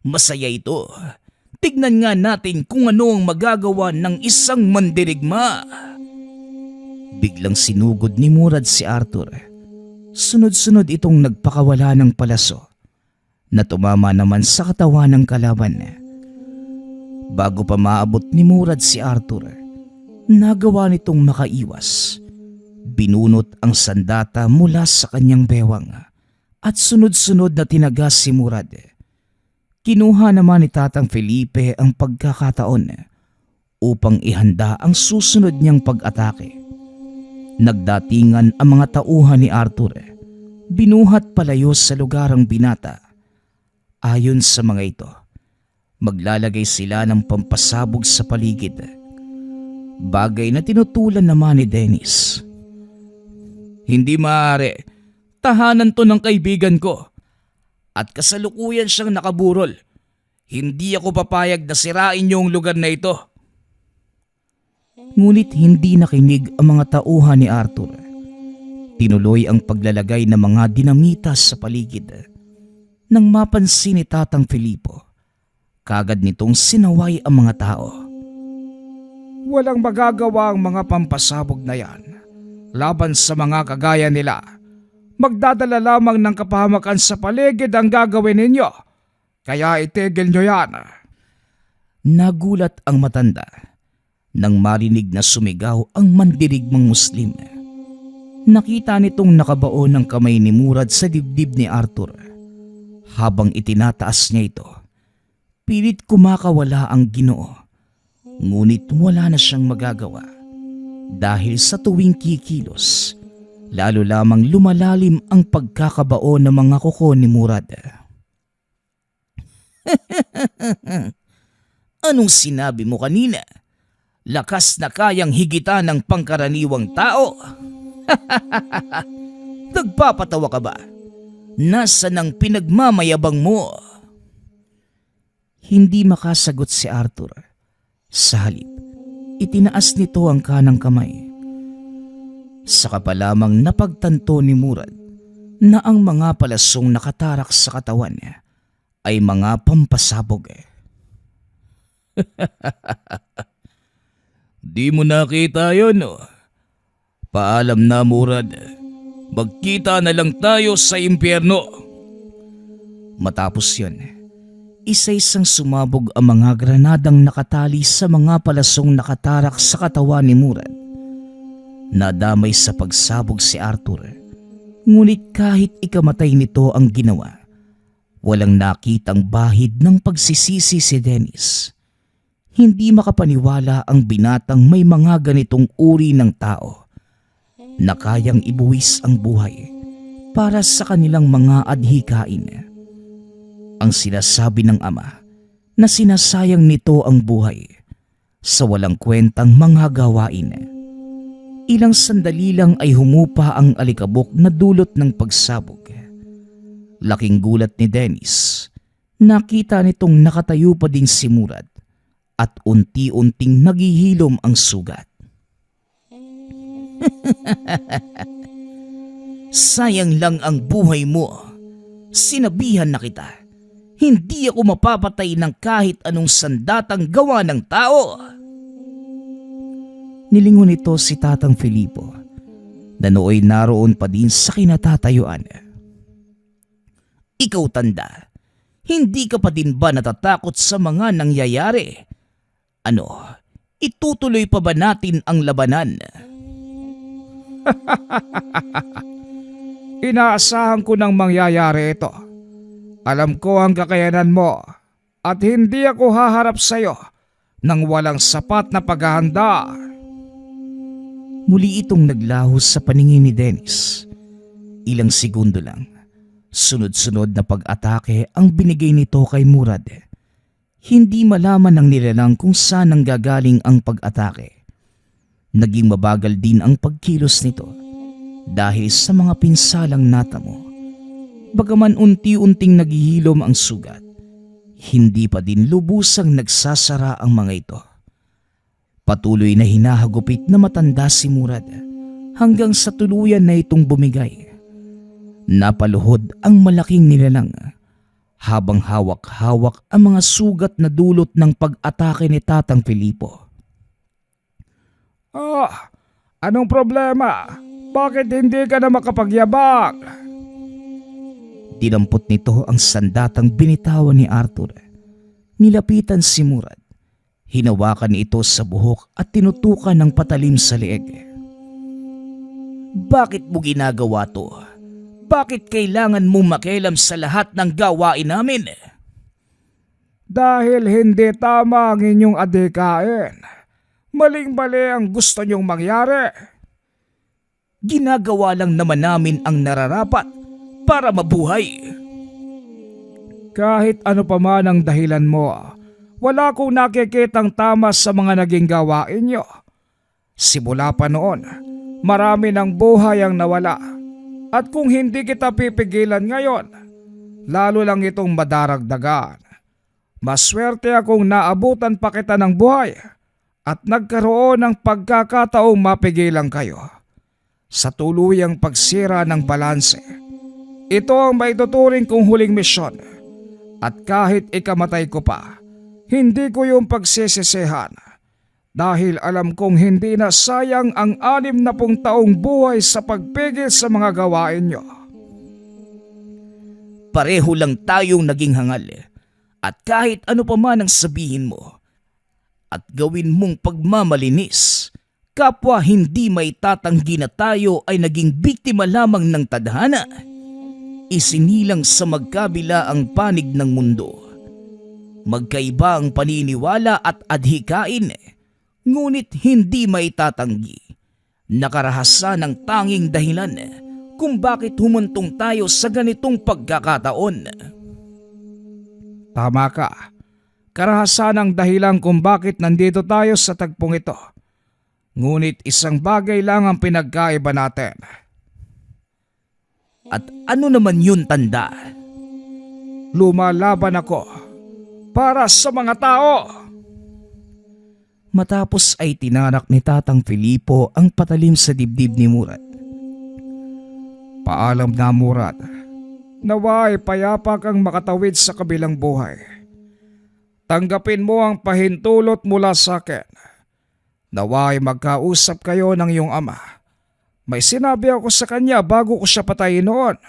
Masaya ito. Tignan nga natin kung ano ang magagawa ng isang mandirigma. Biglang sinugod ni Murad si Arthur. Sunod-sunod itong nagpakawala ng palaso na tumama naman sa katawan ng kalaban. Bago pa maabot ni Murad si Arthur, nagawa nitong makaiwas. Binunot ang sandata mula sa kanyang bewang at sunod-sunod na tinagas si Murad. Kinuha naman ni Tatang Felipe ang pagkakataon upang ihanda ang susunod niyang pag-atake. Nagdatingan ang mga tauhan ni Arthur. Binuhat palayo sa lugarang binata. Ayon sa mga ito, maglalagay sila ng pampasabog sa paligid. Bagay na tinutulan naman ni Dennis. Hindi maaari. Tahanan to ng kaibigan ko. At kasalukuyan siyang nakaburol. Hindi ako papayag na sirain niyo ang lugar na ito. Ngunit hindi nakinig ang mga tauhan ni Arthur. Tinuloy ang paglalagay ng mga dinamita sa paligid. Nang mapansin ni Tatang Filipo, kagad nitong sinaway ang mga tao. Walang magagawa ang mga pampasabog na yan laban sa mga kagaya nila. Magdadala lamang ng kapahamakan sa paligid ang gagawin ninyo. Kaya itigil nyo yan. Nagulat ang matanda nang marinig na sumigaw ang mandirigmang Muslim. Nakita nitong nakabaon ng kamay ni Murad sa dibdib ni Arthur. Habang itinataas niya ito, pilit kumakawala ang Ginoo. Ngunit wala na siyang magagawa dahil sa tuwing kikilos, lalo lamang lumalalim ang pagkakabao ng mga kuko ni Murad. Anong sinabi mo kanina? lakas na kayang higitan ng pangkaraniwang tao. Nagpapatawa ka ba? Nasaan ang pinagmamayabang mo? Hindi makasagot si Arthur. Sa halip, itinaas nito ang kanang kamay. Saka pa lamang napagtanto ni Murad na ang mga palasong nakatarak sa katawan niya ay mga pampasabog. Di mo nakita yun, no? Paalam na, Murad. Magkita na lang tayo sa impyerno. Matapos yun, isa-isang sumabog ang mga granadang nakatali sa mga palasong nakatarak sa katawan ni Murad. Nadamay sa pagsabog si Arthur, ngunit kahit ikamatay nito ang ginawa, walang nakitang bahid ng pagsisisi si Dennis. Hindi makapaniwala ang binatang may mga ganitong uri ng tao na kayang ibuwis ang buhay para sa kanilang mga adhikain. Ang sinasabi ng ama na sinasayang nito ang buhay sa walang kwentang mga gawain. Ilang sandali lang ay humupa ang alikabok na dulot ng pagsabog. Laking gulat ni Dennis. Nakita nitong nakatayo pa din si Murad at unti-unting naghihilom ang sugat. Sayang lang ang buhay mo. Sinabihan na kita. Hindi ako mapapatay ng kahit anong sandatang gawa ng tao. Nilingon nito si Tatang Filipo na nooy naroon pa din sa kinatatayuan. Ikaw tanda, hindi ka pa din ba natatakot sa mga nangyayari? Ano, itutuloy pa ba natin ang labanan? Inaasahan ko nang mangyayari ito. Alam ko ang kakayanan mo at hindi ako haharap sa iyo nang walang sapat na paghahanda. Muli itong naglahos sa paningin ni Dennis. Ilang segundo lang, sunod-sunod na pag-atake ang binigay nito kay Murad. Hindi malaman ng nilalang kung saan nanggagaling ang pag-atake. Naging mabagal din ang pagkilos nito dahil sa mga pinsalang natamo. Bagaman unti-unting naghihilom ang sugat, hindi pa din lubusang nagsasara ang mga ito. Patuloy na hinahagupit na matanda si Murad hanggang sa tuluyan na itong bumigay. Napaluhod ang malaking nilalang habang hawak-hawak ang mga sugat na dulot ng pag-atake ni Tatang Filipo. Anong problema? Bakit hindi ka na makapagyabang? Dinampot nito ang sandatang binitawan ni Arthur. Nilapitan si Murad. Hinawakan ito sa buhok at tinutukan ng patalim sa leeg. Bakit mo ginagawa to? Bakit kailangan mong makialam sa lahat ng gawain namin? Dahil hindi tama ang inyong adhikain. Maling-mali ang gusto niyong mangyari. Ginagawa lang naman namin ang nararapat para mabuhay. Kahit ano pa man ang dahilan mo, wala akong nakikitang tama sa mga naging gawain niyo. Simula pa noon, marami ng buhay ang nawala. At kung hindi kita pipigilan ngayon, lalo lang itong madaragdagan. Maswerte akong naabutan pa kita ng buhay at nagkaroon ng pagkakataong mapigilan kayo. Sa tuluyang pagsira ng balanse, ito ang maituturing kong huling misyon. At kahit ikamatay ko pa, hindi ko yung pagsisisihan dahil alam kong hindi na sayang ang 60 taong buhay sa pagpigil sa mga gawain nyo. Pareho lang tayong naging hangal at kahit ano pa man ang sabihin mo at gawin mong pagmamalinis, kapwa hindi may tatanggi na tayo ay naging biktima lamang ng tadhana. Isinilang sa magkabila ang panig ng mundo. Magkaiba ang paniniwala at adhikain, ngunit hindi may tatanggi. Nakarahasan ang tanging dahilan kung bakit humuntong tayo sa ganitong pagkakataon. Tama ka. karahasan ang dahilan kung bakit nandito tayo sa tagpong ito. Ngunit isang bagay lang ang pinagkaiba natin. At ano naman yun, tanda? Lumalaban ako para sa mga tao. Matapos ay tinarak ni Tatang Filipo ang patalim sa dibdib ni Murad. Paalam na, Murad. Naway payapa kang makatawid sa kabilang buhay. Tanggapin mo ang pahintulot mula sa akin. Naway magkausap kayo ng iyong ama. May sinabi ako sa kanya bago ko siya patayin noon.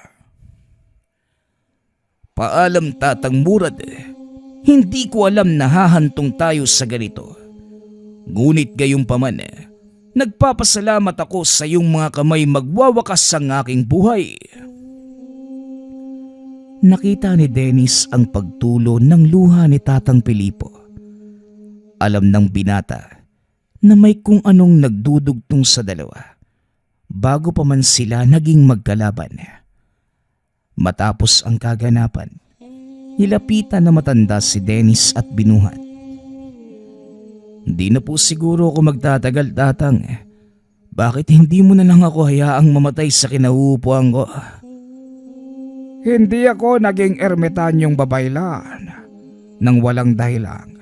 Paalam, Tatang Murad. Hindi ko alam na hahantong tayo sa ganito. Ngunit gayunpaman, nagpapasalamat ako sa iyong mga kamay magwawakas ang aking buhay. Nakita ni Dennis ang pagtulo ng luha ni Tatang Filipo. Alam ng binata na may kung anong nagdudugtong sa dalawa bago pa man sila naging magkalaban. Matapos ang kaganapan, nilapitan na matanda si Dennis at binuhat. Hindi na po siguro ako magtatagal, Tatang. Bakit hindi mo na lang ako hayaang mamatay sa kinauupuan ko? Hindi ako naging ermitanyong babaylan nang walang dahilan.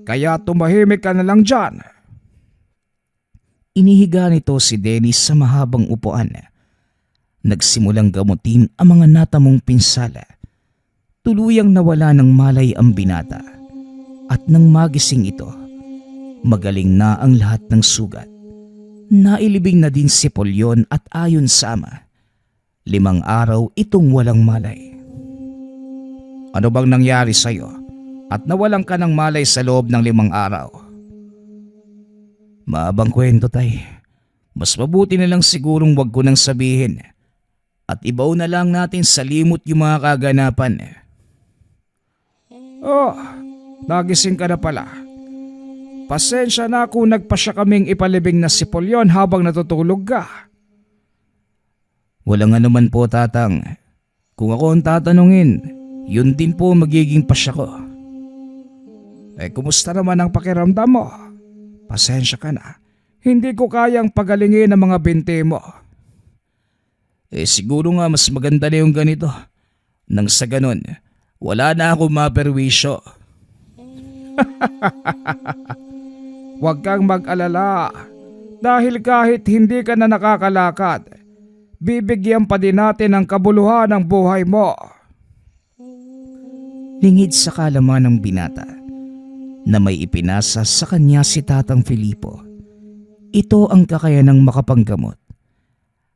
Kaya tumahimik ka na lang dyan. Inihiga nito si Dennis sa mahabang upuan. Nagsimulang gamutin ang mga natamong pinsala. Tuluyang nawala ng malay ang binata. At nang magising ito, magaling na ang lahat ng sugat. Nailibing na din si Polyon at ayon sa ama, 5 araw itong walang malay. Ano bang nangyari sa'yo? At nawalan ka ng malay sa loob ng 5 araw? Maabang kwento, tay. Mas mabuti na lang sigurong wag ko nang sabihin. At ibaw na lang natin sa limot yung mga kaganapan. Oh, nagising ka na pala. Pasensya na kung nagpasya kaming ipalibing na si Polyon habang natutulog ka. Walang anuman po, Tatang. Kung ako ang tatanungin, yun din po magiging pasya ko. Kumusta naman ang pakiramdam mo? Pasensya ka na. Hindi ko kayang pagalingin ang mga binti mo. Siguro nga mas maganda na yung ganito. Nang sa ganun, wala na ako maperwisyo. Huwag kang mag-alala. Dahil kahit hindi ka na nakakalakad, bibigyan pa din natin ng kabuluhan ng buhay mo. Lingid sa kalaman ng binata na may ipinasa sa kanya si Tatang Filipo. Ito ang kakayanang makapanggamot.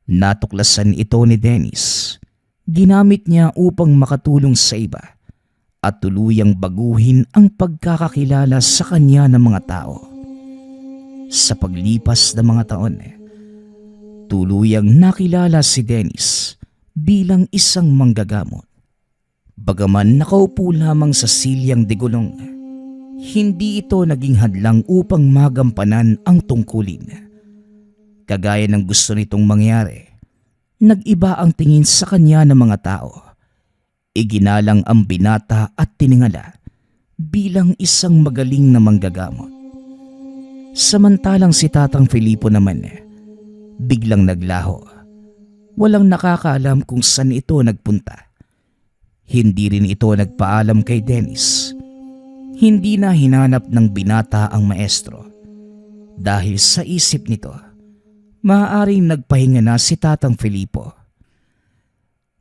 Natuklasan ito ni Dennis. Ginamit niya upang makatulong sa iba at tuluyang baguhin ang pagkakakilala sa kanya ng mga tao. Sa paglipas ng mga taon, tuluyang nakilala si Dennis bilang isang manggagamot. Bagaman nakaupo lamang sa silyang digulong, hindi ito naging hadlang upang magampanan ang tungkulin. Kagaya ng gusto nitong mangyari, nag-iba ang tingin sa kanya ng mga tao. Iginalang ang binata at tiningala bilang isang magaling na manggagamot. Samantalang si Tatang Filipo naman, biglang naglaho. Walang nakakaalam kung saan ito nagpunta. Hindi rin ito nagpaalam kay Dennis. Hindi na hinanap ng binata ang maestro. Dahil sa isip nito, maaaring nagpahinga na si Tatang Filipo.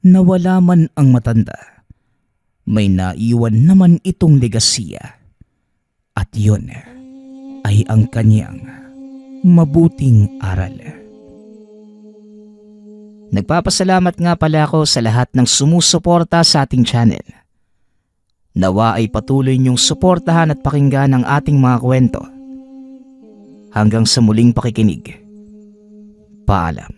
Nawala man ang matanda, may naiwan naman itong legasiya. At yun ay ang kanyang mabuting aral. Nagpapasalamat nga pala ako sa lahat ng sumusuporta sa ating channel. Nawa ay patuloy niyong suportahan at pakinggan ang ating mga kwento. Hanggang sa muling pakikinig. Paalam.